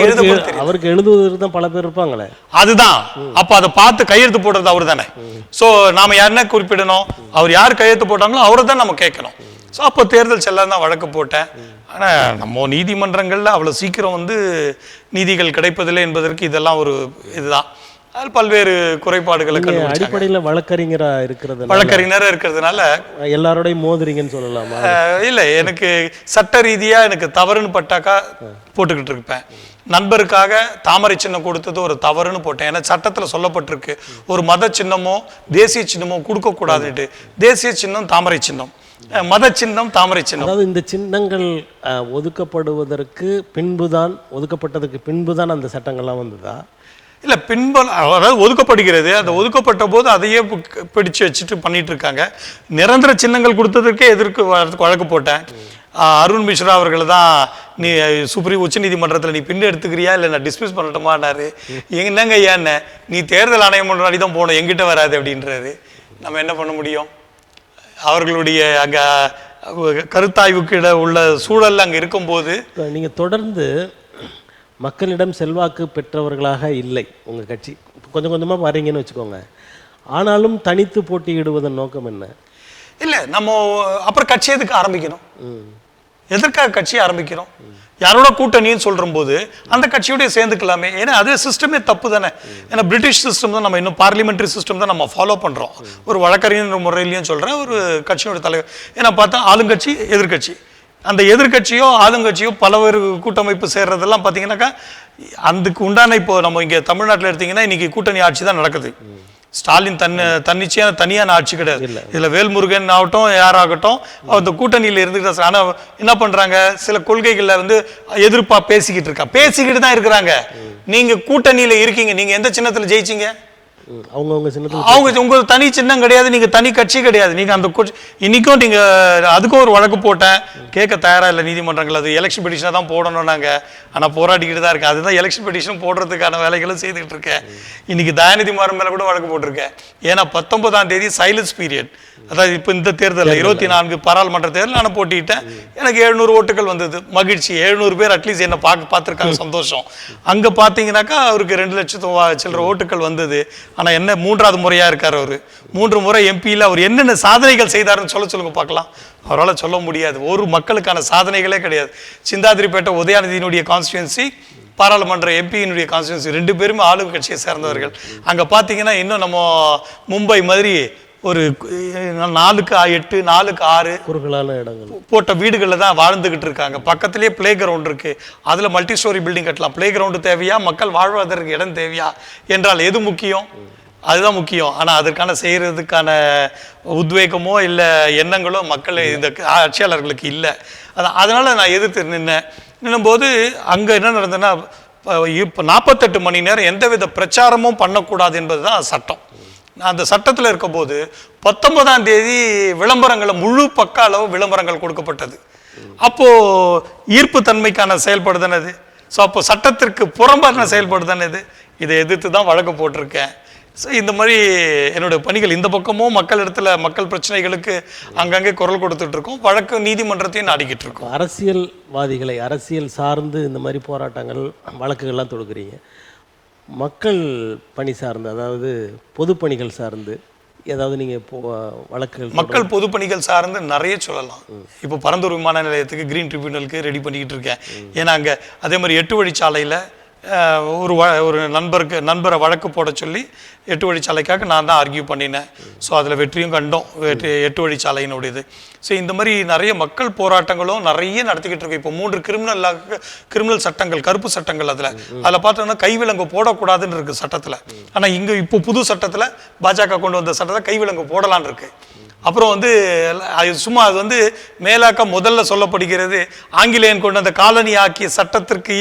அவருக்கு எழுதுவதற்கு தான் பல பேர் இருப்பாங்களே. அதுதான். அப்ப அதை பார்த்து கையெழுத்து போடுறது அவர் தானே. சோ நாம யாருன்னா குறிப்பிடணும், அவர் யார் கையெழுத்து போட்டாங்களோ அவரை தான் நம்ம கேட்கணும். ஸோ அப்போ தேர்தல் செல்லாத தான் வழக்கு போட்டேன். ஆனால் நம்ம நீதிமன்றங்களில் அவ்வளோ சீக்கிரம் வந்து நீதிகள் கிடைப்பதில்லை என்பதற்கு இதெல்லாம் ஒரு இதுதான். அது பல்வேறு குறைபாடுகளை அடிப்படையில் வழக்கறிஞராக இருக்கிறதுனால எல்லாரோடையும் மோதுறீங்கன்னு சொல்லலாமா? இல்லை, எனக்கு சட்ட ரீதியாக எனக்கு தவறுன்னு பட்டாக்கா போட்டுக்கிட்டு இருப்பேன். நண்பருக்காக தாமரை சின்னம் கொடுத்தது ஒரு தவறுன்னு போட்டேன். ஏன்னா சட்டத்தில் சொல்லப்பட்டிருக்கு ஒரு மத சின்னமோ தேசிய சின்னமோ கொடுக்கக்கூடாதுன்ட்டு. தேசிய சின்னம் தாமரை சின்னம், மத சின்னம் தாமரை சின்னம். அதாவது இந்த சின்னங்கள் ஒதுக்கப்படுவதற்கு பின்புதான், ஒதுக்கப்பட்டதுக்கு பின்புதான் அந்த சட்டங்கள்லாம் வந்ததா? இல்லை, அதாவது ஒதுக்கப்படுகிறது. அந்த ஒதுக்கப்பட்ட போது அதையே பிடிச்சு வச்சுட்டு பண்ணிட்டு இருக்காங்க. நிரந்தர சின்னங்கள் கொடுத்ததற்கே எதிர்க்கு வழக்கு போட்டேன். அருண் மிஸ்ரா அவர்கள் தான், நீ உச்ச நீதிமன்றத்தில் நீ பின் எடுத்துக்கிறியா இல்லை நான் டிஸ்மிஸ் பண்ணட்டுமான்னாரு. என்னங்க ஏன்ன, நீ தேர்தல் ஆணையம் முன்னாடி தான் போகணும், எங்கிட்ட வராது அப்படின்றாரு. நம்ம என்ன பண்ண முடியும்? அவர்களுடைய அங்கே கருத்தாய்வுக்கு உள்ள சூழல் அங்கே இருக்கும்போது நீங்கள் தொடர்ந்து மக்களிடம் செல்வாக்கு பெற்றவர்களாக இல்லை உங்கள் கட்சி. கொஞ்சம் கொஞ்சமாக பாருங்கன்னு வச்சுக்கோங்க. ஆனாலும் தனித்து போட்டியிடுவதன் நோக்கம் என்ன? இல்லை, நம்ம அப்புறம் கட்சி எதுக்கு ஆரம்பிக்கணும்? எதற்காக கட்சி ஆரம்பிக்கிறோம்? யாரோட கூட்டணின்னு சொல்ற போது அந்த கட்சியோடய சேர்ந்துக்கலாமே. ஏன்னா அது சிஸ்டமே தப்பு தானே. ஏன்னா பிரிட்டிஷ் சிஸ்டம் தான் நம்ம இன்னும் பார்லிமெண்ட்ரி சிஸ்டம் தான் நம்ம ஃபாலோ பண்ணுறோம். ஒரு வழக்கறிஞர் முறையிலையும் சொல்கிறேன், ஒரு கட்சியோட தலைவர். ஏன்னா பார்த்தா ஆளுங்கட்சி எதிர்கட்சி, அந்த எதிர்கட்சியோ ஆளுங்கட்சியோ பலவேறு கூட்டமைப்பு சேர்றதெல்லாம் பார்த்தீங்கன்னாக்கா அதுக்கு உண்டான, இப்போ நம்ம இங்கே தமிழ்நாட்டில் எடுத்தீங்கன்னா இன்னைக்கு கூட்டணி ஆட்சி தான் நடக்குது. ஸ்டாலின் தன்னிச்சையான தனியான ஆட்சி கிடையாது. இதுல வேல்முருகன் ஆகட்டும் யாராகட்டும் அந்த கூட்டணியில இருந்துட்டு, ஆனா என்ன பண்றாங்க, சில கொள்கைகள்ல வந்து எதிர்ப்பா பேசிக்கிட்டு தான் இருக்கிறாங்க. நீங்க கூட்டணியில இருக்கீங்க, நீங்க எந்த சின்னத்துல ஜெயிச்சீங்க? அவங்க உங்க தனி சின்னம் கிடையாது, நீங்க தனி கட்சி கிடையாது. நீங்க அந்த இன்னைக்கும் நீங்க அதுக்கும் ஒரு வழக்கு போட்டேன், கேட்க தயாரா இல்லை நீதிமன்றங்கள். அது எலெக்ஷன் பெட்டிஷனா தான் போடணும் நாங்க, ஆனா போராடிக்கிட்டு தான் இருக்கேன். அதுதான் எலெக்ஷன் பெட்டிஷன் போடுறதுக்கான வேலைகளும் செய்துக்கிட்டு இருக்கேன். இன்னைக்கு தயாநிதி மாறன் மேல கூட வழக்கு போட்டிருக்கேன். ஏன்னா 19ஆம் தேதி சைலன்ஸ் பீரியட், அதாவது இப்போ இந்த தேர்தல் 24 பாராளுமன்ற தேர்தல் நான் போட்டிட்டேன். எனக்கு 700 ஓட்டுகள் வந்தது, மகிழ்ச்சி. 700 பேர் அட்லீஸ்ட் என்ன பார்த்துருக்காங்க, சந்தோஷம். அங்க பாத்தீங்கன்னாக்கா அவருக்கு 2 லட்சம் சில்லற ஓட்டுகள் வந்தது. ஆனா என்ன, 3வது முறையா இருக்காரு அவரு. 3 முறை எம்பியில் அவர் என்னென்ன சாதனைகள் செய்தாருன்னு சொல்லுங்க பார்க்கலாம். அவரால் சொல்ல முடியாது. ஒரு மக்களுக்கான சாதனைகளே கிடையாது. சிந்தாதிரிப்பேட்டை உதயாநிதியினுடைய கான்ஸ்டியூன்சி, பாராளுமன்ற எம்பியினுடைய கான்ஸ்டியூன்சி 2 பேருமே ஆளும் கட்சியை சேர்ந்தவர்கள். அங்க பாத்தீங்கன்னா இன்னும் நம்ம மும்பை மாதிரி ஒரு 4க்கு 8 4க்கு 6 குறுகலான இடங்கள் போட்ட வீடுகளில் தான் வாழ்ந்துகிட்டு இருக்காங்க. பக்கத்திலேயே பிளே கிரவுண்ட் இருக்கு, அதுல மல்டி ஸ்டோரி பில்டிங் கட்டலாம். பிளே கிரவுண்டு தேவையா, மக்கள் வாழ்வதற்கு இடம் தேவையா என்றால் எது முக்கியம்? அதுதான் முக்கியம். ஆனா அதற்கான செய்யறதுக்கான உத்வேகமோ இல்லை எண்ணங்களோ மக்கள் இந்த ஆட்சியாளர்களுக்கு இல்லை. அதனால நான் எதிர்த்து நின்னும்போது அங்க என்ன நடந்ததுன்னா, இப்போ 48 மணி நேரம் எந்தவித பிரச்சாரமும் பண்ணக்கூடாது என்பதுதான் சட்டம். அந்த சட்டத்தில் இருக்கும் போது 19ஆம் தேதி விளம்பரங்களை முழு பக்க அளவு விளம்பரங்கள் கொடுக்கப்பட்டது. அப்போ ஈர்ப்பு தன்மைக்கான செயல்படுதானே இது. ஸோ அப்போ சட்டத்திற்கு புறம்பான செயல்படுதானே இது. இதை எதிர்த்து தான் வழக்கு போட்டிருக்கேன். ஸோ இந்த மாதிரி என்னுடைய பணிகள் இந்த பக்கமும் மக்களிடத்துல மக்கள் பிரச்சனைகளுக்கு அங்கங்கே குரல் கொடுத்துட்டு இருக்கோம், வழக்கு நீதிமன்றத்தையும் நாடிக்கிட்டு இருக்கோம். அரசியல்வாதிகளை அரசியல் சார்ந்து இந்த மாதிரி போராட்டங்கள் வழக்குகள்லாம் தொடுக்குறீங்க. மக்கள் பணி சார்ந்து, அதாவது பொதுப்பணிகள் சார்ந்து ஏதாவது நீங்கள் வழக்குகள்? மக்கள் பொதுப்பணிகள் சார்ந்து நிறைய சொல்லலாம். இப்போ பரந்தூர் விமான நிலையத்துக்கு கிரீன் ட்ரிபியூனலுக்கு ரெடி பண்ணிக்கிட்டு இருக்கேன். ஏன்னா அங்கே அதே மாதிரி 8 வழிச்சாலையில் ஒரு நண்பரை வழக்கு போட சொல்லி 8 வழிச்சாலைக்காக நான் தான் ஆர்கியூ பண்ணினேன். ஸோ அதில் வெற்றியும் கண்டோம், 8 வழிச்சாலையினுடையது. ஸோ இந்த மாதிரி நிறைய மக்கள் போராட்டங்களும் நிறைய நடத்திக்கிட்டு இருக்கோம். இப்போ 3 கிரிமினல் சட்டங்கள், கருப்பு சட்டங்கள், அதில் பார்த்தோம்னா கைவிலங்கு போடக்கூடாதுன்னு இருக்கு சட்டத்தில். ஆனால் இங்கே இப்போ புது சட்டத்தில் பாஜக கொண்டு வந்த சட்டத்தில் கைவிலங்கு போடலான்னு இருக்கு. அப்புறம் வந்து சும்மா அது வந்து மேலாக்க முதல்ல சொல்லப்படுகிறது, ஆங்கிலேயன் கொண்டு அந்த காலனி ஆக்கிய சட்டத்திற்கு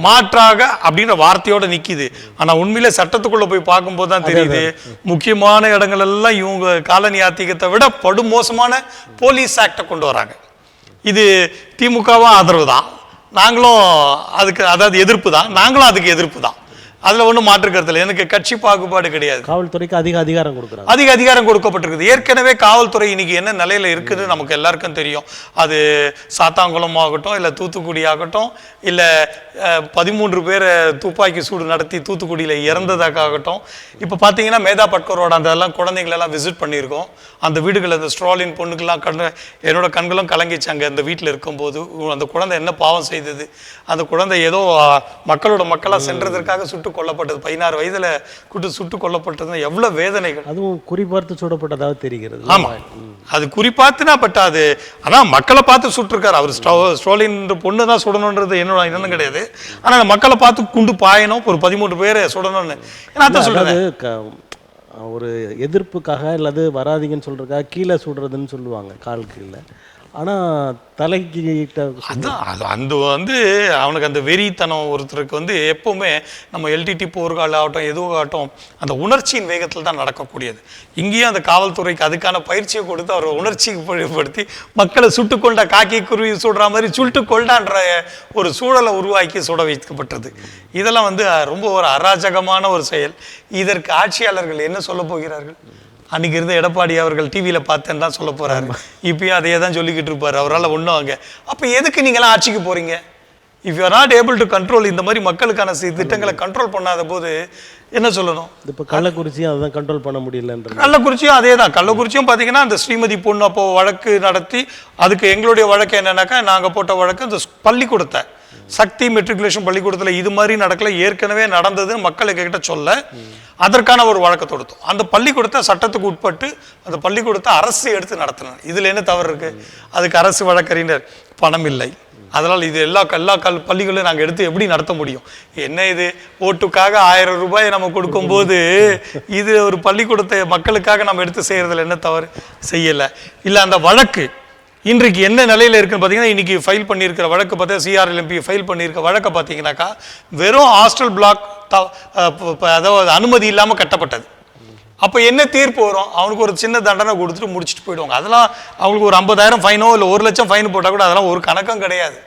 மாற்றாக அப்படின்ற வார்த்தையோட நிக்குது. ஆனா உண்மையிலே சட்டத்துக்குள்ள போய் பார்க்கும்போது தான் தெரியுது, முக்கியமான இடங்கள் எல்லாம் இவங்க காலனி ஆத்திகத்தை விட படுமோசமான போலீஸ் ஆக்டை கொண்டு வராங்க. இது திமுகவும் ஆதரவு தான், நாங்களும் அதுக்கு, அதாவது எதிர்ப்பு தான், நாங்களும் அதுக்கு எதிர்ப்பு தான். அதுல ஒன்றும் மாற்று கருத்து இல்லை. எனக்கு கட்சி பாகுபாடு கிடையாது. காவல்துறைக்கு அதிக அதிகாரம் கொடுக்குறாங்க. அதிக அதிகாரம் கொடுக்கப்பட்டிருக்குது. ஏற்கனவே காவல்துறை இன்னைக்கு என்ன நிலையில இருக்குன்னு நமக்கு எல்லாருக்கும் தெரியும். அது சாத்தாங்குளம் ஆகட்டும், இல்லை தூத்துக்குடி ஆகட்டும், இல்லை 13 பேரை துப்பாக்கி சூடு நடத்தி தூத்துக்குடியில் இறந்ததாகட்டும். இப்போ பார்த்தீங்கன்னா மேதா பட்கரோட அதெல்லாம் குழந்தைங்களெல்லாம் விசிட் பண்ணியிருக்கோம். அந்த வீடுகள், அந்த ஸ்ட்ராலின் பொண்ணுக்கெல்லாம் என்னோட கண்களும் கலங்கிச்சாங்க. அந்த வீட்டில் இருக்கும்போது அந்த குழந்தை என்ன பாவம் செய்தது, அந்த குழந்தை ஏதோ மக்களோட மக்களாக சென்றதற்காக சுட்டு கொல்லப்பட்டது. 16 வயதுல சுட்டு கொல்லப்பட்டது. எவ்வளவு வேதனைகள். அதுவும் குறிப்பார்த்து சுடப்பட்டதாக தெரிகிறது. ஆமா, அது குறிப்பாத்துனா பட் அது அதான் மக்களை பார்த்து சுட்டிருக்காரு அவர். ஸ்ட்ராலின் பொண்ணு தான் சுடணுன்றது என்னோட என்னன்னு கிடையாது. ஆனா மக்களை பார்த்து குண்டு பாயணும், ஒரு 13 பேரை சுடணும்னு நான் சொல்றேன். ஒரு எதிர்ப்புக்காக அல்லது வராதிங்கன்னு சொல்றதுக்காக கீழே சுடுறதுன்னு சொல்லுவாங்க, கால் கீழே. ஆனால் தலைக்கிட்ட அதுதான் அது அவனுக்கு அந்த வெறித்தனம் ஒருத்தருக்கு எப்போவுமே நம்ம எல்டிடி போர்கள் ஆகட்டும் எதுவும் ஆகட்டும் அந்த உணர்ச்சியின் வேகத்தில் தான் நடக்கக்கூடியது. இங்கேயும் அந்த காவல்துறைக்கு அதுக்கான பயிற்சியை கொடுத்து அவர் உணர்ச்சிக்கு பயன்படுத்தி மக்களை சுட்டு கொண்ட காக்கி குருவி சுடுற மாதிரி சுட்டு கொண்டான்ற ஒரு சூழலை உருவாக்கி சுட வைக்கப்பட்டது. இதெல்லாம் ரொம்ப ஒரு அராஜகமான ஒரு செயல். இதற்கு ஆட்சியாளர்கள் என்ன சொல்ல போகிறார்கள்? அன்னைக்கு இருந்த எடப்பாடி அவர்கள் டிவியில் பார்த்தேன்னு தான் சொல்ல போறாரு. இப்பயும் அதையே தான் சொல்லிக்கிட்டு இருப்பாரு. அவரால் ஒன்றும் அங்கே அப்போ எதுக்கு நீங்களாம் ஆட்சிக்கு போறீங்க? If you are not able to control, இந்த மாதிரி மக்களுக்கான திட்டங்களை கண்ட்ரோல் பண்ணாத போது என்ன சொல்லணும்? இப்போ கள்ளக்குறிச்சியும் அதுதான் கண்ட்ரோல் பண்ண முடியலன்ற. கள்ளக்குறிச்சியும் அதே தான். கள்ளக்குறிச்சியும் பார்த்தீங்கன்னா அந்த ஸ்ரீமதி பொண்ணு அப்போ வழக்கு நடத்தி, அதுக்கு எங்களுடைய வழக்கு என்னன்னாக்கா, நாங்கள் போட்ட வழக்கு அந்த பள்ளிக்கூடத்தை சக்தி மெட்ரிகுலேஷன் பள்ளிக்கூடத்தில் இது மாதிரி நடக்கல, ஏற்கனவே நடந்ததுன்னு மக்களுக்கு கிட்ட சொல்ல அதற்கான ஒரு வழக்கை தொடுத்தோம். அந்த பள்ளிக்கூடத்தை சட்டத்துக்கு உட்பட்டு அந்த பள்ளிக்கூடத்தை அரசு எடுத்து நடத்தினார். இதில் என்ன தவறு இருக்கு? அதுக்கு அரசு வழக்கறிஞர் பணம் இல்லை. அதனால் இது எல்லா பள்ளிகளையும் நாங்கள் எடுத்து எப்படி நடத்த முடியும்? என்ன இது ஓட்டுக்காக 1000 ரூபாயை நம்ம கொடுக்கும்போது இது ஒரு பள்ளிக்கூடத்தை மக்களுக்காக நம்ம எடுத்து செய்யறதுல என்ன தவறு? செய்யலை. இல்லை அந்த வழக்கு இன்றைக்கு என்ன நிலையில் இருக்குன்னு பார்த்தீங்கன்னா, இன்னைக்கு ஃபைல் பண்ணியிருக்கிற வழக்கு பார்த்தா சிஆர்எல்எம்பி ஃபைல் பண்ணியிருக்க வழக்கை பார்த்தீங்கன்னாக்கா வெறும் ஹாஸ்டல் பிளாக் அதாவது அனுமதி இல்லாமல் கட்டப்பட்டது. அப்போ என்ன தீர்ப்பு வரும்? அவனுக்கு ஒரு சின்ன தண்டனை கொடுத்துட்டு முடிச்சுட்டு போயிடுவாங்க. அதெல்லாம் அவங்களுக்கு ஒரு 50,000 ஃபைனோ இல்லை 1 லட்சம் ஃபைன் போட்டால் கூட அதெல்லாம் ஒரு கணக்கம் கிடையாது.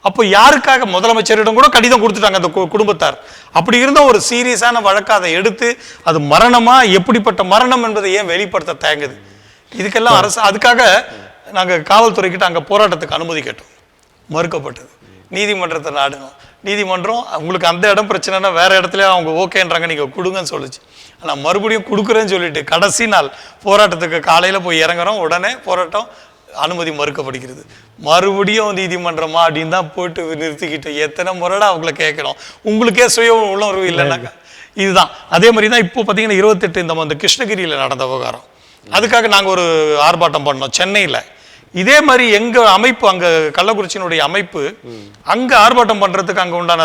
அப்போ யாருக்காக? முதலமைச்சரிடம் கூட கடிதம் கொடுத்துட்டாங்க அந்த குடும்பத்தார். அப்படி இருந்த ஒரு சீரியஸான வழக்கை அதை எடுத்து அது மரணமா, எப்படிப்பட்ட மரணம் என்பதை ஏன் வெளிப்படுத்த தயங்குது? இதுக்கெல்லாம் அரசு அதுக்காக நாங்கள் காவல்துறைக்கிட்ட அங்கே போராட்டத்துக்கு அனுமதி கேட்டோம், மறுக்கப்பட்டது. நீதிமன்றத்தை நாடணும். நீதிமன்றம் உங்களுக்கு அந்த இடம் பிரச்சனைனா வேற இடத்துல அவங்க ஓகேன்றாங்க, நீங்கள் கொடுங்கன்னு சொல்லிச்சு. ஆனால் மறுபடியும் கொடுக்குறேன்னு சொல்லிட்டு கடைசி நாள் போராட்டத்துக்கு காலையில் போய் இறங்குறோம். உடனே போராட்டம் அனுமதி மறுக்கப்படுகிறது. மறுபடியும் நீதிமன்றமா அப்படின்னு தான் போட்டு நிறுத்திக்கிட்டு எத்தனை முறைடா அவங்கள கேட்கணும்? உங்களுக்கே சுய உணர்வு இல்லைன்னாக்கா இதுதான். அதே மாதிரி தான் இப்போ பார்த்தீங்கன்னா 28 இந்த கிருஷ்ணகிரியில் நடந்த விவகாரம். அதுக்காக நாங்கள் ஒரு ஆர்ப்பாட்டம் பண்ணோம் சென்னையில். இதே மாதிரி எங்கள் அமைப்பு அங்கே கள்ளக்குறிச்சியினுடைய அமைப்பு அங்கே ஆர்ப்பாட்டம் பண்ணுறதுக்கு அங்கே உண்டான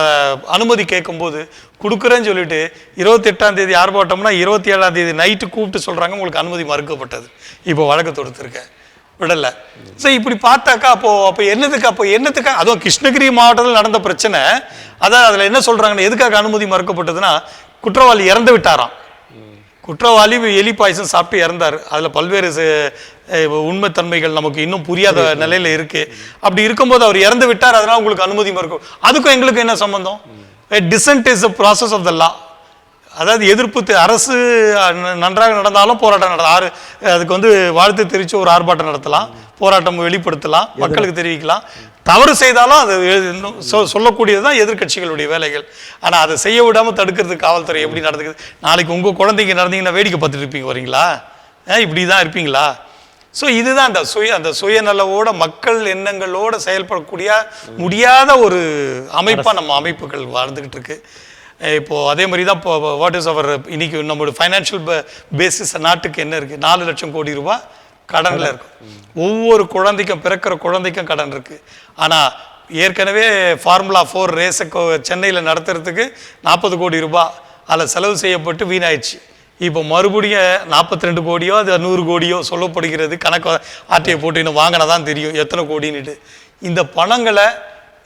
அனுமதி கேட்கும்போது கொடுக்குறேன்னு சொல்லிட்டு 28ஆம் தேதி ஆர்ப்பாட்டம்னா 27ஆம் தேதி நைட்டு கூப்பிட்டு சொல்கிறாங்க உங்களுக்கு அனுமதி மறுக்கப்பட்டது. இப்போ வழக்கு தொடுத்துருக்கேன், விடலை. ஸோ இப்படி பார்த்தாக்கா அப்போ என்னத்துக்கு அதுவும் கிருஷ்ணகிரி மாவட்டத்தில் நடந்த பிரச்சனை. அதான் அதில் என்ன சொல்கிறாங்கன்னு, எதுக்காக அனுமதி மறுக்கப்பட்டதுன்னா குற்றவாளி இறந்து விட்டாராம். குற்றவாளி எலி பாய்சன் சாப்பிட்டு இறந்தார். அதில் பல்வேறு உண்மைத்தன்மைகள் நமக்கு இன்னும் புரியாத நிலையில் இருக்கு. அப்படி இருக்கும்போது அவர் இறந்து விட்டார், அதனால உங்களுக்கு அனுமதி மறுக்கும். அதுக்கும் எங்களுக்கு என்ன சம்பந்தம்? Dissent is the process of the law. அதாவது எதிர்ப்பு அரசு நன்றாக நடந்தாலும் போராட்டம் நடத்தலாம். அதுக்கு வாழ்த்து தெரிவித்து ஒரு ஆர்ப்பாட்டம் நடத்தலாம், போராட்டம் வெளிப்படுத்தலாம், மக்களுக்கு தெரிவிக்கலாம். தவறு செய்தாலும் அது சொல்லக்கூடியது தான் எதிர்கட்சிகளுடைய வேலைகள். ஆனால் அதை செய்ய விடாமல் தடுக்கிறதுக்கு காவல்துறை எப்படி நடந்துக்குது? நாளைக்கு உங்கள் குழந்தைங்க நடந்தீங்கன்னா வேடிக்கை பார்த்துட்டு இருப்பீங்க, வரீங்களா? இப்படி தான் இருப்பீங்களா? ஸோ இதுதான் அந்த சுயநலவோட மக்கள் எண்ணங்களோட செயல்படக்கூடிய முடியாத ஒரு அமைப்பாக நம்ம அமைப்புகள் வாழ்ந்துக்கிட்டு இருக்கு. இப்போது அதே மாதிரி தான் இப்போ வாட் இஸ் அவர் இன்னைக்கு நம்மளோட ஃபைனான்ஷியல் பேசிஸ் நாட்டுக்கு என்ன இருக்குது? 4 லட்சம் கோடி ரூபாய் கடனில் இருக்கும். ஒவ்வொரு குழந்தைக்கும் பிறக்கிற குழந்தைக்கும் கடன் இருக்குது. ஆனால் ஏற்கனவே ஃபார்முலா 4 ரேஸை சென்னையில் நடத்துறதுக்கு 40 கோடி ரூபாய் அதில் செலவு செய்யப்பட்டு வீணாயிடுச்சு. இப்போ மறுபடியும் 42 கோடியோ அது 100 கோடியோ சொல்லப்படுகிறது. கணக்கு ஆட்டையை போட்டு இன்னும் வாங்கினா தான் தெரியும் எத்தனை கோடின்னுட்டு. இந்த பணங்களை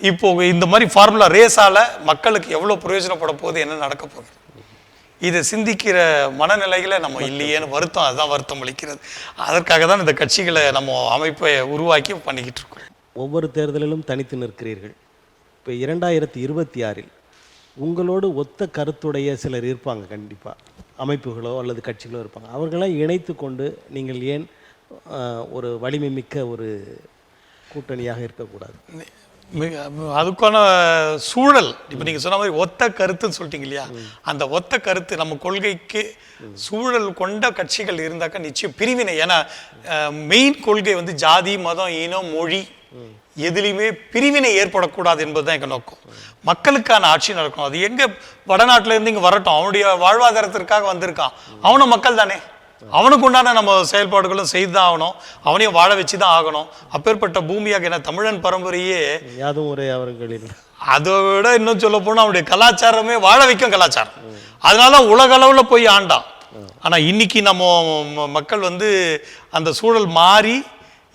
இப்போ இந்த மாதிரி ஃபார்முலா ரேஸால் மக்களுக்கு எவ்வளோ பிரயோஜனப்பட போகுது, என்ன நடக்க போகுது, இதை சிந்திக்கிற மனநிலைகளை நம்ம இல்லையேன்னு வருத்தம். அதுதான் வருத்தம் அளிக்கிறது. அதற்காக தான் இந்த கட்சிகளை நம்ம அமைப்பை உருவாக்கி பண்ணிக்கிட்டு இருக்கோம். ஒவ்வொரு தேர்தலிலும் தனித்து நிற்கிறீர்கள். இப்போ 2026இல் உங்களோடு ஒத்த கருத்துடைய சிலர் இருப்பாங்க கண்டிப்பாக, அமைப்புகளோ அல்லது கட்சிகளோ இருப்பாங்க. அவர்களை இணைத்து கொண்டு நீங்கள் ஏன் ஒரு வலிமை மிக்க ஒரு கூட்டணியாக இருக்கக்கூடாது? அதுக்கான சூழல் இப்போ நீங்கள் சொன்ன மாதிரி ஒத்த கருத்துன்னு சொல்லிட்டீங்க இல்லையா, அந்த ஒத்த கருத்து நம்ம கொள்கைக்கு சூழல் கொண்ட கட்சிகள் இருந்தாக்கா நிச்சயம் பிரிவினை. ஏன்னா மெயின் கொள்கை வந்து ஜாதி, மதம், இனம், மொழி எதுலையுமே பிரிவினை ஏற்படக்கூடாது என்பதுதான் எங்கள் நோக்கம். மக்களுக்கான ஆட்சி நடக்கணும். அது எங்கே வடநாட்டில இருந்து இங்கே வரட்டும், அவனுடைய வாழ்வாதாரத்திற்காக வந்திருக்கான், அவனும் மக்கள் தானே, அவனுக்கு உண்டான நம்ம செயல்பாடுகளும் செய்து தான் ஆகணும், அவனையும் வாழ வச்சு தான் ஆகணும். அப்பேற்பட்ட பூமியாக என்ன தமிழன் பரம்பரையே யாதும் ஒரே அவர்களில், அதை விட இன்னும் சொல்ல போனால் அவனுடைய கலாச்சாரமே வாழ வைக்கும் கலாச்சாரம். அதனால உலக அளவில் போய் ஆண்டான். ஆனால் இன்னைக்கு நம்ம மக்கள் வந்து அந்த சூழல் மாறி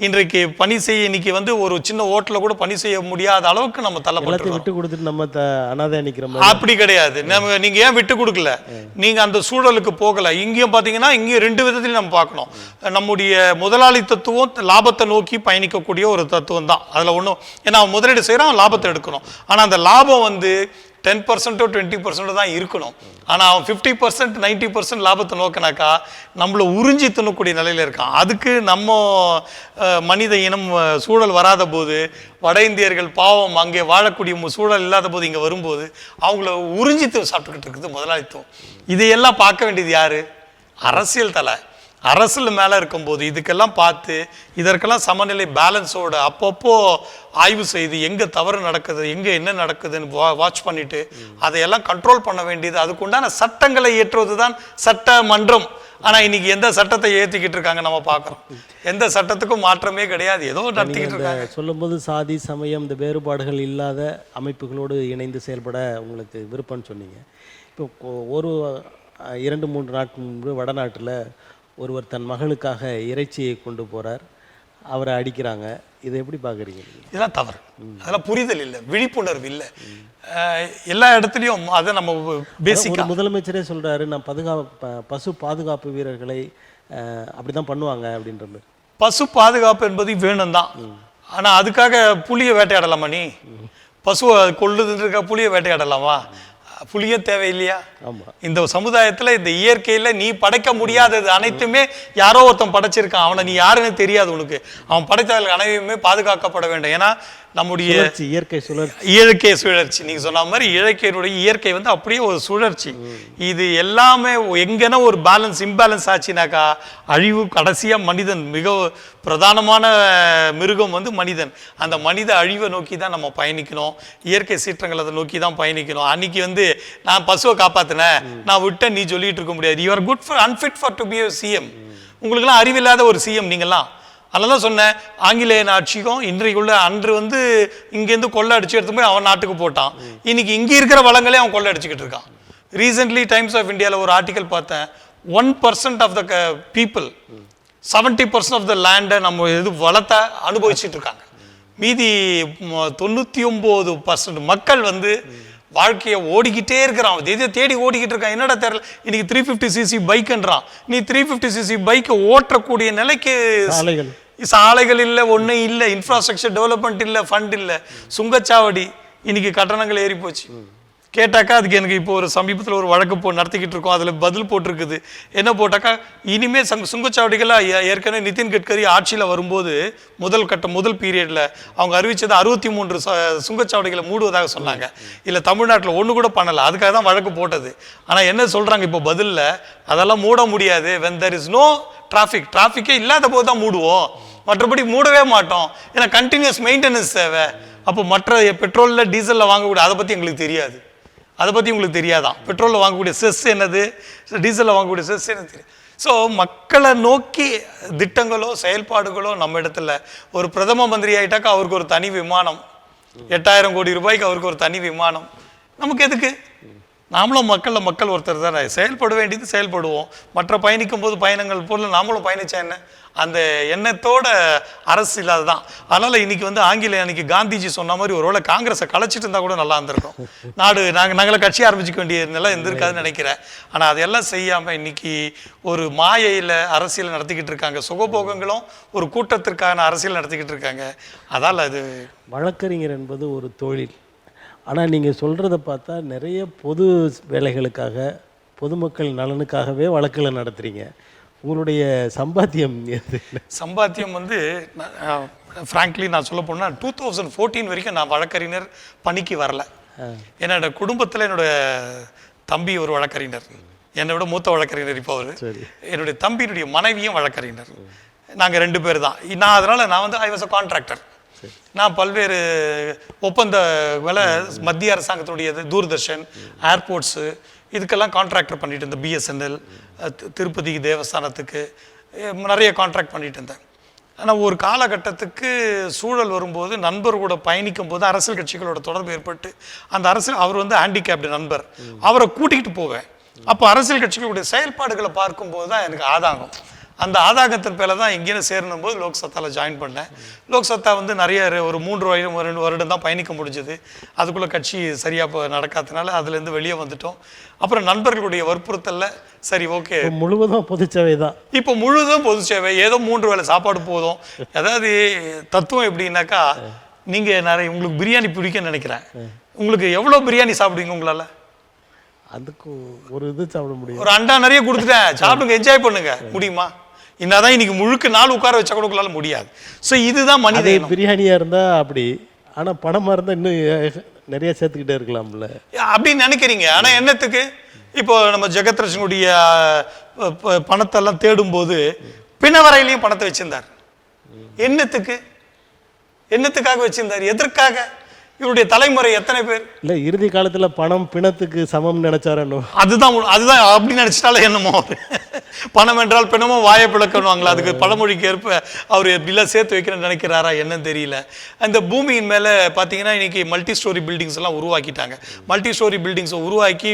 இன்றைக்கு பணி செய்ய, இன்னைக்கு வந்து ஒரு சின்ன ஓட்டில் கூட பணி செய்ய முடியாத அளவுக்கு நம்ம தள்ளப்பட்டு விட்டு கொடுத்துட்டு நம்ம அனாதை நிற்கிற மாதிரி. அப்படி கிடையாது. நம்ம நீங்க ஏன் விட்டு கொடுக்கல, நீங்க அந்த சூழலுக்கு போகல. இங்கேயும் பார்த்தீங்கன்னா இங்கேயும் ரெண்டு விதத்திலையும் நம்ம பார்க்கணும். நம்முடைய முதலாளி தத்துவம் லாபத்தை நோக்கி பயணிக்கக்கூடிய ஒரு தத்துவம் தான். அதில் ஒன்றும், ஏன்னா அவன் முதலீடு செய்கிறான், லாபத்தை எடுக்கணும். ஆனால் அந்த லாபம் வந்து 10% 20% தான் இருக்கணும். ஆனால் அவன் 50% 90% லாபத்தை நோக்கினாக்கா நம்மளை உறிஞ்சி தின்னக்கூடிய நிலையில் இருக்கான். அதுக்கு நம்ம மனித இனம் சூழல் வராத போது, வட இந்தியர்கள் பாவம் அங்கே வாழக்கூடிய சூழல் இல்லாத போது இங்கே வரும்போது அவங்கள உறிஞ்சி சாப்பிட்டுக்கிட்டு இருக்குது முதலாளித்துவம். இதையெல்லாம் பார்க்க வேண்டியது யாரு? அரசியல் தலை. அரசியல் மேலே இருக்கும்போது இதுக்கெல்லாம் பார்த்து இதற்கெல்லாம் சமநிலை பேலன்ஸோடு அப்பப்போ ஆய்வு செய்து எங்கே தவறு நடக்குது, எங்கே என்ன நடக்குதுன்னு வாட்ச் பண்ணிட்டு அதையெல்லாம் கண்ட்ரோல் பண்ண வேண்டியது, அதுக்குண்டான சட்டங்களை ஏற்றுவது தான் சட்டமன்றம். ஆனால் இன்னைக்கு எந்த சட்டத்தை ஏற்றிக்கிட்டு இருக்காங்க நம்ம பார்க்குறோம். எந்த சட்டத்துக்கும் மாற்றமே கிடையாது, ஏதோ நடத்திக்கிட்டு இருக்காங்க. சொல்லும்போது சாதி, சமயம், இந்த வேறுபாடுகள் இல்லாத அமைப்புகளோடு இணைந்து செயல்பட உங்களுக்கு விருப்பம்னு சொன்னீங்க. இப்போ ஒரு 2-3 நாட்கள் முன்பு வடநாட்டில் ஒருவர் தன் மகளுக்காக இறைச்சியை கொண்டு போகிறார், அவரை அடிக்கிறாங்க. இதை எப்படி பார்க்குறீங்க? இதெல்லாம் தவறு. அதெல்லாம் புரிதல் இல்லை, விழிப்புணர்வு இல்லை. எல்லா இடத்துலையும் அதை நம்ம பேசிக் முதலமைச்சரே சொல்கிறாரு, நான் பசு பாதுகாப்பு வீரர்களை அப்படி தான் பண்ணுவாங்க அப்படின்ற மாதிரி. பசு பாதுகாப்பு என்பது வேணும் தான். ஆனால் அதுக்காக புலியை வேட்டையாடலாமா? நீ பசுவை கொள்ளுதுன்றக்கா புலியை வேட்டையாடலாமா? புளிய தேவையில்லையா? இந்த சமுதாயத்துல இந்த இயற்கையில நீ படைக்க முடியாதது அனைத்துமே யாரோ ஒருத்தன் படைச்சிருக்கான். அவனை நீ யாருன்னு தெரியாது உனக்கு. அவன் படைத்தவர்கள் அனைவருமே பாதுகாக்கப்பட வேண்டும். ஏன்னா நம்முடைய இயற்கை சுழற்சி, நீங்க சொன்ன மாதிரி இயற்கையினுடைய இயற்கை வந்து அப்படியே ஒரு சுழற்சி. இது எல்லாமே எங்கன்னா ஒரு பேலன்ஸ் இம்பேலன்ஸ் ஆச்சுனாக்கா அழிவு. கடைசியா மனிதன், மிக பிரதானமான மிருகம் வந்து மனிதன். அந்த மனித அழிவை நோக்கி தான் நம்ம பயணிக்கணும். இயற்கை சீற்றங்களை அதை நோக்கி தான் பயணிக்கணும். அன்னைக்கு வந்து நான் பசுவை காப்பாத்தினேன், நான் விட்டேன் நீ சொல்லிட்டு இருக்க முடியாது. You are good for unfit for to be a CM. உங்களுக்குலாம் அறிவில்லாத ஒரு சிஎம் நீங்கள்லாம். அதெல்லாம் சொன்னேன். ஆங்கிலேயன் ஆட்சிக்கும் இன்றைக்குள்ள அன்று வந்து இங்கேருந்து கொள்ளை அடிச்சு எடுத்து போய் அவன் நாட்டுக்கு போட்டான். இன்னைக்கு இங்கே இருக்கிற வளங்களே அவன் கொள்ளை அடிச்சுக்கிட்டு இருக்கான். ரீசென்ட்லி டைம்ஸ் ஆஃப் இந்தியாவில் ஒரு ஆர்டிக்கல் பார்த்தேன். 1% of the people 70% of the லேண்டை நம்ம இது வளத்தை அனுபவிச்சுட்டு இருக்காங்க. மீதி 99% மக்கள் வந்து வாழ்க்கையை ஓடிக்கிட்டே இருக்கிறான். இதை தேடி ஓடிக்கிட்டு இருக்கான். என்னடா தெரியல. இன்னைக்கு 350cc பைக்குன்றான். நீ 350cc பைக்கை ஓட்டக்கூடிய நிலைக்கு சாலைகள் இல்லை, ஒன்றும் இல்லை, இன்ஃப்ராஸ்ட்ரக்சர் டெவலப்மெண்ட் இல்லை, ஃபண்ட் இல்லை, சுங்கச்சாவடி இன்னைக்கு கட்டணங்கள் ஏறி போச்சு. கேட்டாக்கா அதுக்கு எனக்கு இப்போ ஒரு சமீபத்தில் ஒரு வழக்கு நடத்திக்கிட்டு இருக்கோம். அதில் பதில் போட்டிருக்குது. என்ன போட்டாக்கா, இனிமேல் சுங்கச்சாவடிகளாக ஏற்கனவே நிதின் கட்கரி ஆட்சியில் வரும்போது முதல் பீரியடில் அவங்க அறிவித்தது 63 சுங்கச்சாவடிகளை மூடுவதாக சொன்னாங்க. இல்லை தமிழ்நாட்டில் ஒன்று கூட பண்ணலை. அதுக்காக தான் வழக்கு போட்டது. ஆனால் என்ன சொல்கிறாங்க இப்போ பதிலில், அதெல்லாம் மூட முடியாது. when there is no டிராஃபிக்கே இல்லாத போது தான் மூடுவோம், மற்றபடி மூடவே மாட்டோம். ஏன்னா கண்டினியூஸ் மெயின்டெனன்ஸ் தேவை. அப்போ மற்ற பெட்ரோலில் டீசலில் வாங்கக்கூடிய அதை பற்றி எங்களுக்கு தெரியாது. அதை பற்றி உங்களுக்கு தெரியாதான். பெட்ரோலில் வாங்கக்கூடிய செஸ் என்னது, டீசலில் வாங்கக்கூடிய செஸ் என்னது தெரியும். ஸோ மக்களை நோக்கி திட்டங்களோ செயல்பாடுகளோ நம்ம இடத்துல. ஒரு பிரதம மந்திரி ஆகிட்டாக்கா அவருக்கு ஒரு தனி விமானம், 8000 கோடி ரூபாய்க்கு அவருக்கு ஒரு தனி விமானம். நமக்கு எதுக்கு? நாமளும் மக்கள் ஒருத்தர் தானே. செயல்பட வேண்டியது செயல்படுவோம். மற்ற பயணிக்கும் போது பயணங்கள் போல நாமளும் பயணிச்சா என்ன, அந்த எண்ணத்தோட அரசு இல்லாததான். அதனால இன்னைக்கு வந்து ஆங்கிலேய அன்னைக்கு காந்திஜி சொன்ன மாதிரி ஒருவேளை காங்கிரஸை கலைச்சிட்டு இருந்தா கூட நல்லா இருந்திருக்கும். நாங்களே கட்சி ஆரம்பிச்சுக்க வேண்டிய நிலை இருந்திருக்காதுன்னு நினைக்கிறேன். ஆனால் அதெல்லாம் செய்யாம இன்னைக்கு ஒரு மாயையில் அரசியல் நடத்திக்கிட்டு இருக்காங்க. சுகபோகங்களும் ஒரு கூட்டத்திற்கான அரசியல் நடத்திக்கிட்டு இருக்காங்க. அதால் அது வழக்கறிஞர் என்பது ஒரு தொழில். ஆனால் நீங்கள் சொல்கிறத பார்த்தா நிறைய பொது வேலைகளுக்காக பொதுமக்கள் நலனுக்காகவே வழக்குகளை நடத்துகிறீங்க. உங்களுடைய சம்பாத்தியம் எது? சம்பாத்தியம் வந்து ஃப்ராங்க்லி நான் சொல்ல போனால் 2014 வரைக்கும் நான் வழக்கறிஞர் பணிக்கு வரல. என்னோட குடும்பத்தில் என்னோட தம்பி ஒரு வழக்கறிஞர், என்னை விட மூத்த வழக்கறிஞர். இப்போ அவர் என்னுடைய தம்பியினுடைய மனைவியும் வழக்கறிஞர். நாங்கள் 2 பேர் தான். நான் வந்து ஐ வாஸ் அ கான்ட்ராக்டர். நான் பல்வேறு ஒப்பந்த வேலை மத்திய அரசாங்கத்தினுடைய தூர்தர்ஷன், ஏர்போர்ட்ஸு, இதுக்கெல்லாம் கான்ட்ராக்டர் பண்ணிட்டு இருந்தேன். பிஎஸ்என்எல், திருப்பதி தேவஸ்தானத்துக்கு நிறைய கான்ட்ராக்ட் பண்ணிட்டு இருந்தேன். ஆனால் ஒரு காலகட்டத்துக்கு சூழல் வரும்போது நண்பர் கூட பயணிக்கும் போது அரசியல் கட்சிகளோட தொடர்பு ஏற்பட்டு, அந்த அவர் வந்து ஹேண்டிகேப்டு நண்பர், அவரை கூட்டிகிட்டு போவேன். அப்போ அரசியல் கட்சிகளுடைய செயல்பாடுகளை பார்க்கும்போது தான் எனக்கு ஆதாகம். அந்த ஆதாகத்தின் பேரில் தான் எங்கேயும் சேரணும் போது லோக்சத்தாவில் ஜாயின் பண்ணேன். லோக்சத்தா வந்து நிறைய ஒரு 3 வருடம் தான் பயணிக்க முடிஞ்சது. அதுக்குள்ளே கட்சி சரியாக நடக்காதனால அதுலேருந்து வெளியே வந்துட்டோம். அப்புறம் நண்பர்களுடைய வற்புறுத்தலில் சரி ஓகே முழுவதும் பொதுச்சேவை தான். இப்போ முழுவதும் பொது சேவை, ஏதோ 3 வேளை சாப்பாடு போதும். அதாவது தத்துவம் எப்படின்னாக்கா, நீங்கள் நிறைய உங்களுக்கு பிரியாணி பிடிக்கும்னு நினைக்கிறேன். உங்களுக்கு எவ்வளோ பிரியாணி சாப்பிடுவீங்க உங்களால்? அதுக்கு ஒரு இது சாப்பிட முடியும். ஒரு அண்டா நிறைய கொடுத்துட்டேன், சாப்பிடுங்க, என்ஜாய் பண்ணுங்க, முடியுமா? என்னதான் இன்னைக்கு முழுக்க நாள் உட்கார வச்சா கூட உங்களால முடியாது. ஸோ இதுதான் மனித பிரியாணியா இருந்தா அப்படி, ஆனா பணமா இருந்தா இன்னும் நிறைய சேர்த்துக்கிட்டே இருக்கலாம்ல அப்படின்னு நினைக்கிறீங்க. ஆனா என்னத்துக்கு? இப்போ நம்ம ஜெகத்ரட்சனுடைய பணத்தெல்லாம் தேடும் போது பிணவரையிலையும் பணத்தை வச்சிருந்தார். என்னத்துக்காக வச்சிருந்தார்? எதற்காக? இவருடைய தலைமுறை எத்தனை பேர் இல்ல இறுதி காலத்துல பணம் பிணத்துக்கு சமம் நினைச்சாரோ? அதுதான் அப்படி நினைச்சிட்டாலே என்னமோ. பணம் என்றால் பிணமும் வாயை பிளக்கணுவாங்களா? அதுக்கு பழமொழிக்கு ஏற்ப அவர் இப்படிலாம் சேர்த்து வைக்கிறேன்னு நினைக்கிறாரா என்னன்னு தெரியல. அந்த பூமியின் மேலே பார்த்தீங்கன்னா இன்னைக்கு மல்டி ஸ்டோரி பில்டிங்ஸ் எல்லாம் உருவாக்கிட்டாங்க. மல்டி ஸ்டோரி பில்டிங்ஸை உருவாக்கி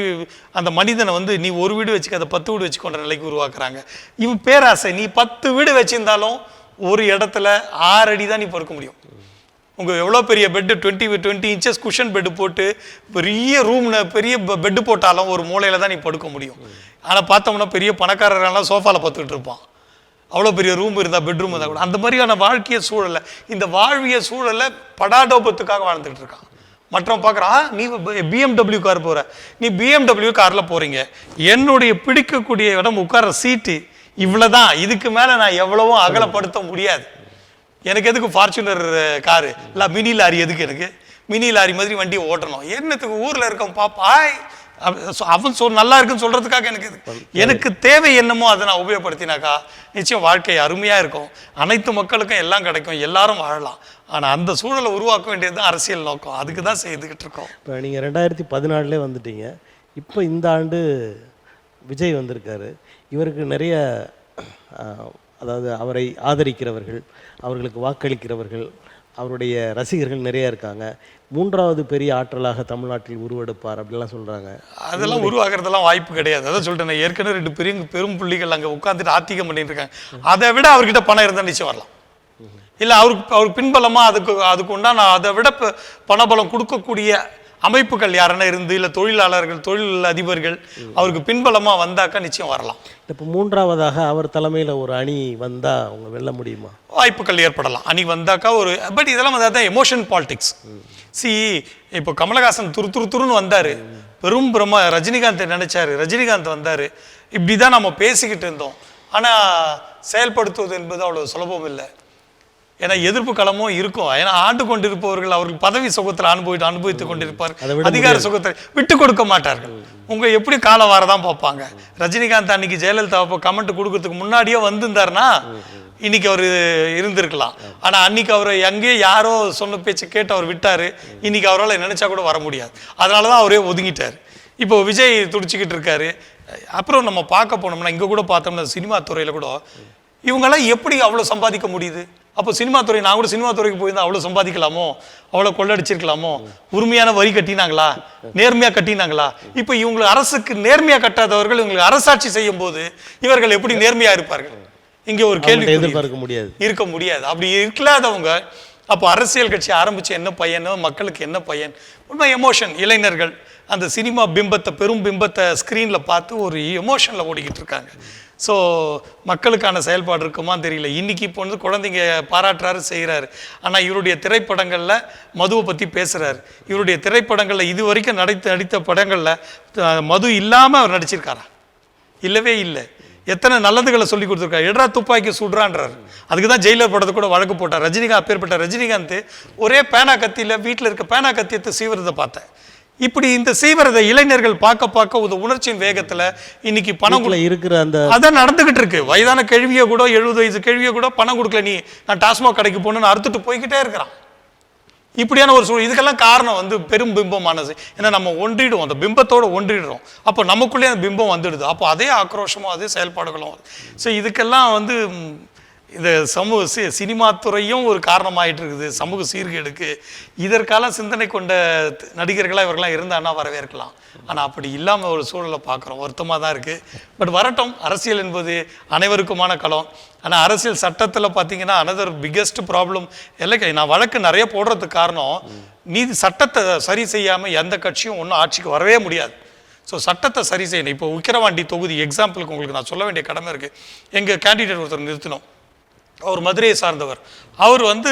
அந்த மனிதனை வந்து நீ ஒரு வீடு வச்சுக்க, 10 வீடு வச்சுக்கொண்ட நிலைக்கு உருவாக்குறாங்க. இவன் பேராசை. நீ 10 வீடு வச்சிருந்தாலும் ஒரு இடத்துல 6 அடி தான் நீ பொறுக்க முடியும். உங்கள் எவ்வளோ பெரிய பெட்டு 20 இன்ச்சஸ் குஷன் பெட்டு போட்டு பெரிய ரூம்னு பெரிய பெட்டு போட்டாலும் ஒரு மூலையில் தான் நீ படுக்க முடியும். ஆனால் பார்த்தோம்னா பெரிய பணக்காரரெல்லாம் சோஃபாவில் பார்த்துக்கிட்டு இருப்பான். அவ்வளோ பெரிய ரூம் இருந்தால், பெட்ரூம் இருந்தால் கூட. அந்த மாதிரியான வாழ்க்கைய சூழலை, இந்த வாழ்விய சூழலை படாடோபத்துக்காக வாழ்ந்துட்டு இருக்கான். மற்றவன் பார்க்குறான், நீ BMW கார் போகிற, நீ BMW காரில் போகிறீங்க, என்னுடைய பிடிக்கக்கூடிய இடம் உட்கார சீட்டு இவ்வளோதான், இதுக்கு மேலே நான் எவ்வளவோ அகலப்படுத்த முடியாது. எனக்கு எதுக்கு ஃபார்ச்சுனர் காரு இல்லை மினி லாரி? எதுக்கு எனக்கு மினி லாரி மாதிரி வண்டியை ஓட்டணும்? என்னத்துக்கு? ஊரில் இருக்க பாப்பாய் அவன் நல்லா இருக்குன்னு சொல்கிறதுக்காக எனக்கு தேவை என்னமோ அதை நான் உபயோகப்படுத்தினாக்கா நிச்சயம் வாழ்க்கை அருமையாக இருக்கும். அனைத்து மக்களுக்கும் எல்லாம் கிடைக்கும், எல்லாரும் வாழலாம். ஆனால் அந்த சூழலை உருவாக்க வேண்டியது தான் அரசியல் நோக்கம். அதுக்கு தான் செய்துக்கிட்டு இருக்கோம். இப்போ நீங்கள் 2014 வந்துட்டீங்க. இப்போ இந்த ஆண்டு விஜய் வந்திருக்காரு. இவருக்கு நிறைய அதாவது அவரை ஆதரிக்கிறவர்கள், அவர்களுக்கு வாக்களிக்கிறவர்கள், அவருடைய ரசிகர்கள் நிறைய இருக்காங்க. 3வது பெரிய ஆற்றலாக தமிழ்நாட்டில் உருவெடுப்பார் அப்படிலாம் சொல்கிறாங்க. அதெல்லாம் உருவாக்குறதெல்லாம் வாய்ப்பு கிடையாது. அதான் சொல்லிட்டேன், ஏற்கனவே 2 பெரும் புள்ளிகள் அங்கே உட்காந்துட்டு ஆத்திகம் பண்ணிட்டு இருக்காங்க. அதை விட அவர்கிட்ட பணம் இருந்தால் நிச்சயம் வரலாம். இல்லை அவருக்கு பின்பலமாக அதுக்கு உண்டான அதை விட பணபலம் கொடுக்கக்கூடிய அமைப்புகள் யாருன்னா இருந்து, இல்லை தொழிலாளர்கள், தொழில் அதிபர்கள் அவருக்கு பின்பலமாக வந்தாக்கா நிச்சயம் வரலாம். இப்போ 3வதாக அவர் தலைமையில் ஒரு அணி வந்தால் அவங்க வெல்ல முடியுமா? வாய்ப்புகள் ஏற்படலாம். அணி வந்தாக்கா பட் இதெல்லாம் வந்து எமோஷன் பாலிடிக்ஸ். இப்போ கமலஹாசன் துருன்னு வந்தார், பெரும் ரஜினிகாந்தை நினைச்சாரு, ரஜினிகாந்த் வந்தார், இப்படி தான் நம்ம பேசிக்கிட்டு இருந்தோம். ஆனால் செயல்படுத்துவது என்பது அவ்வளோ சுலபம் இல்லை. ஏன்னா எதிர்ப்பு களமும் இருக்கும். ஏன்னா ஆண்டு கொண்டிருப்பவர்கள் அவர்கள் பதவி சுகத்தில் அனுபவித்துக் கொண்டிருப்பார், அதிகார சுகத்தை விட்டு கொடுக்க மாட்டார்கள். உங்க எப்படி காலம் வாரதான் பார்ப்பாங்க. ரஜினிகாந்த் அன்னைக்கு ஜெயலலிதா கமெண்ட் கொடுக்கறதுக்கு முன்னாடியே வந்திருந்தாருன்னா இன்னைக்கு அவர் இருந்திருக்கலாம். ஆனா அன்னைக்கு அவர் எங்கேயோ யாரோ சொன்ன பேச்சு கேட்டு அவர் விட்டாரு. இன்னைக்கு அவரால் நினைச்சா கூட வர முடியாது. அதனாலதான் அவரே ஒதுங்கிட்டார். இப்போ விஜய் துடிச்சுக்கிட்டு இருக்காரு. அப்புறம் நம்ம பார்க்க போனோம்னா இங்க கூட பார்த்தோம்னா சினிமா துறையில கூட இவங்கெல்லாம் எப்படி அவ்வளோ சம்பாதிக்க முடியுது? அப்போ சினிமா துறை, நான் கூட சினிமா துறைக்கு போயிருந்தா அவ்வளோ சம்பாதிக்கலாமோ, அவ்வளோ கொள்ளடிச்சிருக்கலாமோ? உரிமையான வரி கட்டினாங்களா? நேர்மையாக கட்டினாங்களா? இப்போ இவங்களுக்கு அரசுக்கு நேர்மையாக கட்டாதவர்கள் இவங்களுக்கு அரசாட்சி செய்யும் போது இவர்கள் எப்படி நேர்மையாக இருப்பார்கள்? இங்கே ஒரு கேள்வி எதிர்பார்க்க முடியாது, இருக்க முடியாது. அப்படி இருக்கலாதவங்க அப்போ அரசியல் கட்சி ஆரம்பிச்சு என்ன பயனோ, மக்களுக்கு என்ன பயன்? உண்மை எமோஷன். இளைஞர்கள் அந்த சினிமா பிம்பத்தை, பெரும் பிம்பத்தை ஸ்க்ரீனில் பார்த்து ஒரு எமோஷனில் ஓடிக்கிட்டு இருக்காங்க. ஸோ மக்களுக்கான செயல்பாடு இருக்குமான்னு தெரியல. இன்றைக்கி இப்போ வந்து குழந்தைங்க பாராட்டுறாரு, செய்கிறாரு. ஆனால் இவருடைய திரைப்படங்களில் மதுவை பற்றி பேசுகிறாரு. இவருடைய திரைப்படங்களில் இது வரைக்கும் நடித்த படங்களில் மது இல்லாமல் அவர் நடிச்சிருக்காரா? இல்லவே இல்லை. எத்தனை நல்லதுகளை சொல்லி கொடுத்துருக்காரு. எட்ரா துப்பாக்கி சுடுறான்றார். அதுக்கு தான் ஜெயிலர் படத்தை கூட வழக்கு போட்டார். ரஜினிகாந்த், அப்பேற்பட்ட ரஜினிகாந்த் ஒரே பேனா கத்தியில் வீட்டில் இருக்க பேனா கத்தியத்தை சீவிரதை பார்த்தேன். இப்படி இந்த சீவிரதை இளைஞர்கள் பார்க்க ஒரு உணர்ச்சியின் வேகத்தில் இன்னைக்கு பணம் இருக்கிற அந்த அதான் நடந்துகிட்டு இருக்கு. வயதான கேள்வியை கூட 70 வயசு கேள்வியை கூட பணம் கொடுக்கல, நீ நான் டாஸ்மாக் கடைக்கு போகணுன்னு அறுத்துட்டு போய்கிட்டே இருக்கிறான். இப்படியான ஒரு சூழல். இதுக்கெல்லாம் காரணம் வந்து பெரும் பிம்பமானது. ஏன்னா நம்ம ஒன்றிடுவோம், அந்த பிம்பத்தோடு ஒன்றிடுறோம். அப்போ நமக்குள்ளேயே அந்த பிம்பம் வந்துடுது. அப்போ அதே ஆக்ரோஷமும் அதே செயல்பாடுகளும். ஸோ இதுக்கெல்லாம் வந்து இந்த சினிமா துறையும் ஒரு காரணமாயிட்டு இருக்குது சமூக சீர்கேடுக்கு. இதற்கால சிந்தனை கொண்ட நடிகர்களாக இவர்களாம் இருந்தான்னா வரவேற்கலாம். ஆனால் அப்படி இல்லாமல் ஒரு சூழலை பார்க்குறோம். வருத்தமாக தான் இருக்குது. பட் வரட்டும். அரசியல் என்பது அனைவருக்குமான களம். ஆனால் அரசியல் சட்டத்தில் பார்த்தீங்கன்னா அனதர் பிக்கெஸ்ட் ப்ராப்ளம் இல்லை. நான் வழக்கு நிறைய போடுறதுக்கு காரணம், நீதி சட்டத்தை சரி செய்யாமல் எந்த கட்சியும் ஒன்றும் ஆட்சிக்கு வரவே முடியாது. ஸோ சட்டத்தை சரி செய்யணும். இப்போ விக்கிரவாண்டி தொகுதி எக்ஸாம்பிளுக்கு உங்களுக்கு நான் சொல்ல வேண்டிய கடமை இருக்குது. எங்கள் கேண்டிடேட் ஒருத்தர் நிறுத்தினோம். அவர் மதுரையை சார்ந்தவர். அவர் வந்து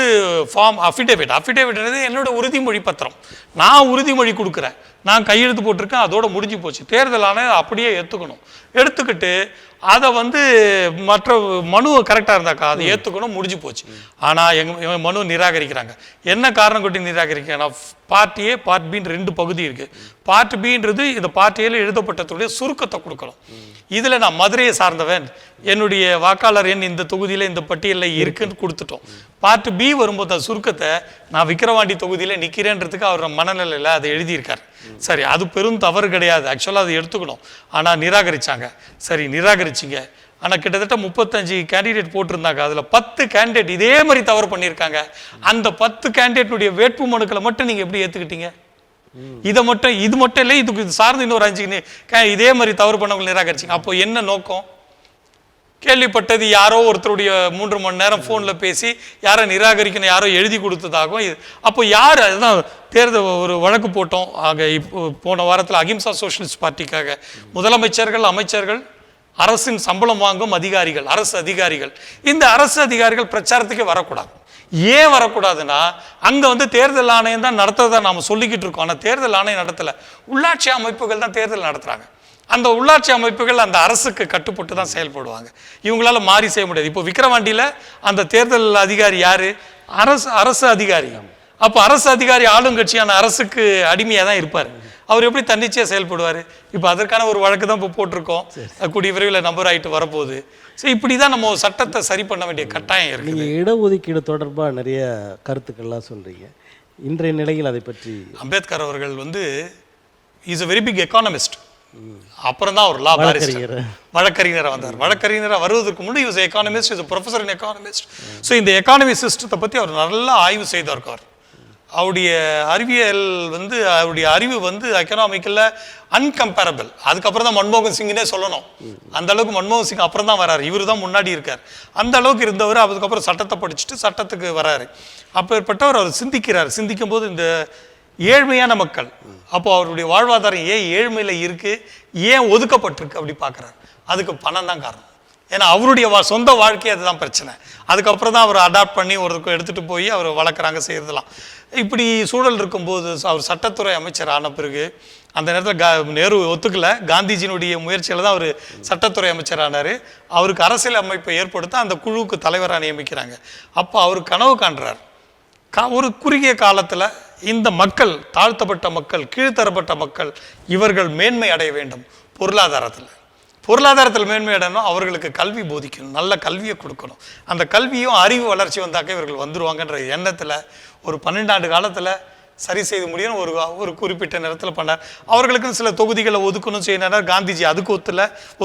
ஃபார்ம் அஃபிடேவிட்ன்றது என்னோட உறுதிமொழி பத்திரம். நான் உறுதிமொழி கொடுக்குறேன், நான் கையெழுத்து போட்டிருக்கேன், அதோட முடிஞ்சு போச்சு. தேர்தல் ஆணையம் அப்படியே எடுத்துக்கணும். எடுத்துக்கிட்டு அதை வந்து மற்ற மனு கரெக்டாக இருந்தாக்கா அதை ஏற்றுக்கணும், முடிஞ்சு போச்சு. ஆனால் எங்கள் மனு நிராகரிக்கிறாங்க. என்ன காரணம் கொட்டி நிராகரிக்கிறாங்க? பார்ட் ஏ பார்ட் பின்னு 2 பகுதி இருக்குது. பார்ட் பின்றது இந்த பார்ட் ஏல எழுதப்பட்டதுடைய சுருக்கத்தை கொடுக்கணும். இதில் நான் மதுரையை சார்ந்தவன், என்னுடைய வாக்காளர் எண் இந்த தொகுதியில் இந்த பட்டியலில் இருக்குன்னு கொடுத்துட்டோம். பார்ட் பி வரும்போது அந்த சுருக்கத்தை நான் விக்கிரவாண்டி தொகுதியில் நிற்கிறேன்றதுக்கு அவர் மனநிலையில் அதை எழுதியிருக்கார். சரி, அது பெரும் தவறு கிடையாது. ஆக்சுவலாக அதை எடுத்துக்கணும். ஆனால் நிராகரித்தாங்க. சரி, நிராகரிச்சிங்க. ஆனால் கிட்டத்தட்ட 35 கேண்டிடேட் போட்டிருந்தாங்க. அதில் 10 கேண்டிடேட் இதே மாதிரி தவறு பண்ணியிருக்காங்க. அந்த 10 கேண்டிடேட்டுடைய வேட்பு மனுக்களை மட்டும் நீங்கள் எப்படி ஏற்றுக்கிட்டீங்க? இது மட்டும் இல்லை, இதுக்கு சார்ந்து இன்னொரு 5 இதே மாதிரி தவறு பண்ணவங்க நிராகரிச்சிங்க. அப்போ என்ன நோக்கம்? கேள்விப்பட்டது யாரோ ஒருத்தருடைய 3 மணி நேரம் ஃபோனில் பேசி யாரை நிராகரிக்கணும் யாரோ எழுதி கொடுத்ததாகவும். அப்போ யார்? அதுதான் தேர்தல் ஒரு வழக்கு போட்டோம். ஆக இப்போ போன வாரத்தில் அகிம்சா சோஷலிஸ்ட் பார்ட்டிக்காக முதலமைச்சர்கள், அமைச்சர்கள், அரசின் சம்பளம் வாங்கும் அதிகாரிகள், அரசு அதிகாரிகள், இந்த அரசு அதிகாரிகள் பிரச்சாரத்துக்கே வரக்கூடாது. ஏன் வரக்கூடாதுன்னா, அங்கே வந்து தேர்தல் ஆணையம் தான் நடத்துறதா நாம் சொல்லிக்கிட்டு இருக்கோம். ஆனால் தேர்தல் ஆணையம் நடத்தலை. உள்ளாட்சி அமைப்புகள் தான் தேர்தல் நடத்துகிறாங்க. அந்த உள்ளாட்சி அமைப்புகள் அந்த அரசுக்கு கட்டுப்பட்டு தான் செயல்படுவாங்க. இவங்களால மாறி செய்ய முடியாது. இப்போ விக்கிரவாண்டியில் அந்த தேர்தல் அதிகாரி யாரு? அரசு அதிகாரி. அப்போ அரசு அதிகாரி ஆளுங்கட்சியான அரசுக்கு அடிமையாக தான் இருப்பார். அவர் எப்படி தன்னிச்சையாக செயல்படுவார்? இப்போ அதற்கான ஒரு வழக்கு தான் இப்போ போட்டிருக்கோம். கூடிய விரைவில் நம்பர் ஆகிட்டு வரப்போகுது. ஸோ இப்படி தான் நம்ம சட்டத்தை சரி பண்ண வேண்டிய கட்டாயம் இருக்குது. நீங்கள் இடஒதுக்கீடு தொடர்பாக நிறைய கருத்துக்கள்லாம் சொல்கிறீங்க. இன்றைய நிலையில் அதை பற்றி அம்பேத்கர் அவர்கள் வந்து is a very big economist. அப்புறம் தான் ஒரு லா வழக்கறிஞராக வந்தார். வழக்கறிஞராக வருவதற்கு முன்னாடி is economist, is professor in economist. So இந்த எக்கானமி சிஸ்டத்தை பற்றி அவர் நல்லா ஆய்வு செய்திருக்கார். அவருடைய அறிவியல் வந்து அவருடைய அறிவு வந்து எக்கனாமிக்கில் அன்கம்பேரபிள். அதுக்கப்புறம் தான் மன்மோகன் சிங்னே சொல்லணும். அந்த அளவுக்கு மன்மோகன் சிங் அப்புறம் தான் வராரு. இவர் தான் முன்னாடி இருக்கார். அந்த அளவுக்கு இருந்தவர் அதுக்கப்புறம் சட்டத்தை படிச்சுட்டு சட்டத்துக்கு வராரு. அப்பேற்பட்டவர் அவர் சிந்திக்கிறார். சிந்திக்கும் போது இந்த ஏழ்மையான மக்கள், அப்போ அவருடைய வாழ்வாதாரம் ஏன் ஏழ்மையில் இருக்குது, ஏன் ஒதுக்கப்பட்டிருக்கு அப்படி பார்க்குறாரு. அதுக்கு பணம் தான் காரணம். ஏன்னா அவருடைய சொந்த வாழ்க்கை அதுதான் பிரச்சனை. அதுக்கப்புறம் தான் அவர் அடாப்ட் பண்ணி ஒருத்தருக்கு எடுத்துகிட்டு போய் அவர் வளர்க்குறாங்க, செய்கிறதுலாம். இப்படி சூழல் இருக்கும்போது அவர் சட்டத்துறை அமைச்சர் ஆன பிறகு அந்த நேரத்தில் நேரு ஒத்துக்கலை. காந்திஜியினுடைய முயற்சியில் தான் அவர் சட்டத்துறை அமைச்சர் ஆனார். அவருக்கு அரசியல் அமைப்பை ஏற்படுத்த அந்த குழுவுக்கு தலைவராக நியமிக்கிறாங்க. அப்போ அவர் கனவு காண்றார். ஒரு குறுகிய காலத்தில் இந்த மக்கள், தாழ்த்தப்பட்ட மக்கள், கீழ்த்தரப்பட்ட மக்கள், இவர்கள் மேன்மை அடைய வேண்டும். பொருளாதாரத்தில் மேன்மை அடையணும். அவர்களுக்கு கல்வி போதிக்கணும், நல்ல கல்வியை கொடுக்கணும். அந்த கல்வியும் அறிவு வளர்ச்சி வந்தாக்க இவர்கள் வந்துடுவாங்கன்ற எண்ணத்தில் ஒரு 12 ஆண்டு காலத்தில் சரி செய்து முடியும். ஒரு குறிப்பிட்ட நேரத்தில் பண்ணார். அவர்களுக்குன்னு சில தொகுதிகளை ஒதுக்கணும் செய்யினார். காந்திஜி அதுக்கு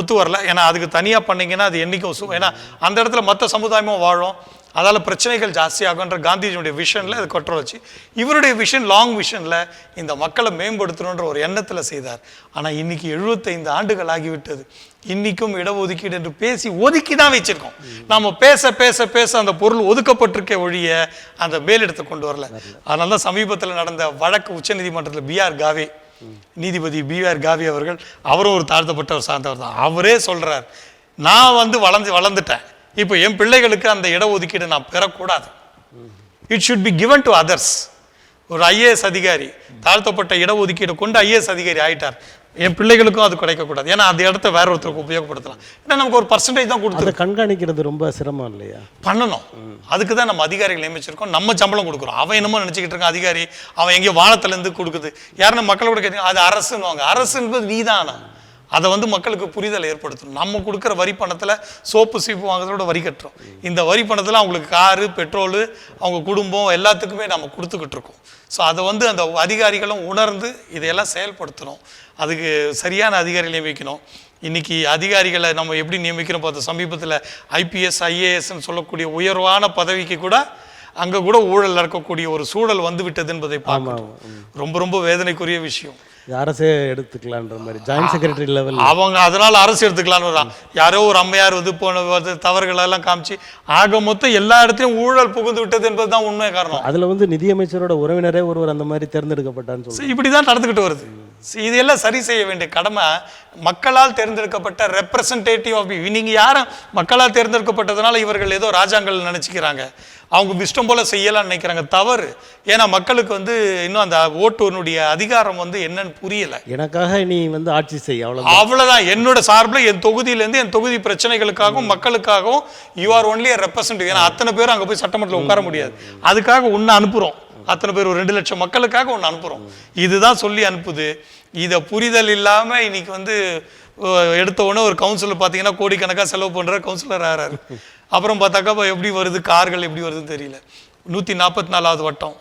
ஒத்து வரல. ஏன்னா அதுக்கு தனியாக பண்ணிங்கன்னா அது என்றைக்கும் ஏன்னா அந்த இடத்துல மற்ற சமுதாயமும் வாழும், அதால் பிரச்சனைகள் ஜாஸ்தியாகுன்ற காந்திஜியுடைய விஷனில் அது கொற்ற வச்சு இவருடைய விஷன், லாங் விஷனில் இந்த மக்களை மேம்படுத்தணுன்ற ஒரு எண்ணத்தில் செய்தார். ஆனால் இன்னைக்கு 75 ஆண்டுகள் ஆகிவிட்டது. இன்னைக்கும் இடஒதுக்கீடு என்று பேசி ஒதுக்கி தான் வச்சிருக்கோம். நாம பேச பேச பேச அந்த பொருள் ஒதுக்கப்பட்டிருக்க ஒழிய அந்த மேலிடத்தை கொண்டு வரல. அதனால தான் சமீபத்தில் நடந்த வழக்கு உச்சநீதிமன்றத்தில் நீதிபதி B.R. காவே அவர்கள், அவரும் ஒரு தாழ்த்தப்பட்டவர் சார்ந்தவர் தான். அவரே சொல்றார், நான் வந்து வளர்ந்துட்டேன், இப்போ என் பிள்ளைகளுக்கு அந்த இடஒதுக்கீடு நான் பெறக்கூடாது. It should be given to others. ஒரு ஐஏஎஸ் அதிகாரி தாழ்த்தப்பட்ட இடஒதுக்கீடு கொண்டு ஐஏஎஸ் அதிகாரி ஆயிட்டார், என் பிள்ளைகளுக்கும் அது கிடைக்கக்கூடாது. ஏன்னா அந்த இடத்த வேற ஒருத்தருக்கு உபயோகப்படுத்தலாம். ஏன்னா நமக்கு ஒரு பர்சன்டேஜ் தான் கொடுத்து கண்காணிக்கிறது ரொம்ப சிரமம் இல்லையா? பண்ணணும். அதுக்கு தான் நம்ம அதிகாரிகள் நியமிச்சிருக்கோம், நம்ம சம்பளம் கொடுக்குறோம். அவன் என்னமோ நினச்சிக்கிட்டு இருக்கான் அதிகாரி, அவன் எங்கேயோ வானத்திலேருந்து கொடுக்குது. யாருன்னு மக்களோட கேட்டீங்க, அது அரசுன்னு. அரசு என்பது நீதானா? அதை வந்து மக்களுக்கு புரிதல் ஏற்படுத்தணும். நம்ம கொடுக்குற வரி பணத்தில் சோப்பு சீப்பு வாங்குறதோட வரி கட்டுறோம். இந்த வரி பணத்தில் அவங்களுக்கு காரு, பெட்ரோலு, அவங்க குடும்பம் எல்லாத்துக்குமே நம்ம கொடுத்துக்கிட்டு இருக்கோம். ஸோ அதை வந்து அந்த அதிகாரிகளும் உணர்ந்து இதையெல்லாம் செயல்படுத்தணும். அதுக்கு சரியான அதிகாரிகள் நியமிக்கணும். இன்றைக்கி அதிகாரிகளை நம்ம எப்படி நியமிக்கிறோம் பார்த்தோம். சமீபத்தில் ஐபிஎஸ் ஐஏஎஸ்ன்னு சொல்லக்கூடிய உயர்வான பதவிக்கு கூட அங்கே கூட ஊழல் நடக்கக்கூடிய ஒரு சூழல் வந்து விட்டது என்பதை பார்க்கணும். ரொம்ப ரொம்ப வேதனைக்குரிய விஷயம். அரசே எடுத்துக்கலான்ற மாதிரி ஜாயின்ட் செக்ரட்டரி லெவல் அவங்க அதனால அரசு எடுத்துக்கலான்னு தான். யாரோ ஒரு அம்மையார் வந்து போன தவறுகள் எல்லாம் காமிச்சு ஆக மொத்தம் எல்லா இடத்துலையும் ஊழல் புகுந்து விட்டது என்பது தான் உண்மை காரணம். அதுல வந்து நிதியமைச்சரோட உறவினரே ஒருவர் அந்த மாதிரி தேர்ந்தெடுக்கப்பட்டான்னு சொல்லி இப்படிதான் நடந்துகிட்டு வருது. இதெல்லாம் சரி செய்ய வேண்டிய கடமை மக்களால் தேர்ந்தெடுக்கப்பட்ட ரெப்ரசன்டேட்டிவ் ஆஃப். நீங்க யாரும் மக்களால் தேர்ந்தெடுக்கப்பட்டதுனால இவர்கள் ஏதோ ராஜாங்கள் நினைச்சுக்கிறாங்க, அவங்க இஷ்டம் போல செய்யலாம்னு நினைக்கிறாங்க. தவறு. ஏன்னா மக்களுக்கு வந்து இன்னும் அந்த ஓட்டுனுடைய அதிகாரம் வந்து என்னன்னு புரியல. எனக்காக நீ வந்து ஆட்சி செய்ய அவ்வளவுதான். என்னோட சார்பில் என் தொகுதியிலேருந்து என் தொகுதி பிரச்சனைகளுக்காகவும் மக்களுக்காகவும் யூ ஆர் ஒன்லி ரெப்ரசன்டேட்டிவ். ஏன்னா அத்தனை பேரும் அங்கே போய் சட்டமன்றத்தில் உட்கார முடியாது. அதுக்காக ஒன்று அனுப்புகிறோம். அத்தனை பேர் ஒரு 2 லட்சம் மக்களுக்காக ஒன்று அனுப்புகிறோம். இதுதான் சொல்லி அனுப்புது. இதை புரிதல் இல்லாமல் இன்னைக்கு வந்து எடுத்த உடனே ஒரு கவுன்சிலர் பார்த்தீங்கன்னா கோடிக்கணக்காக செலவு பண்ணுற கவுன்சிலர் ஆகிறாரு. அப்புறம் பார்த்தாக்கா எப்படி வருது, கார்கள் எப்படி வருதுன்னு தெரியல. 144வது வட்டம்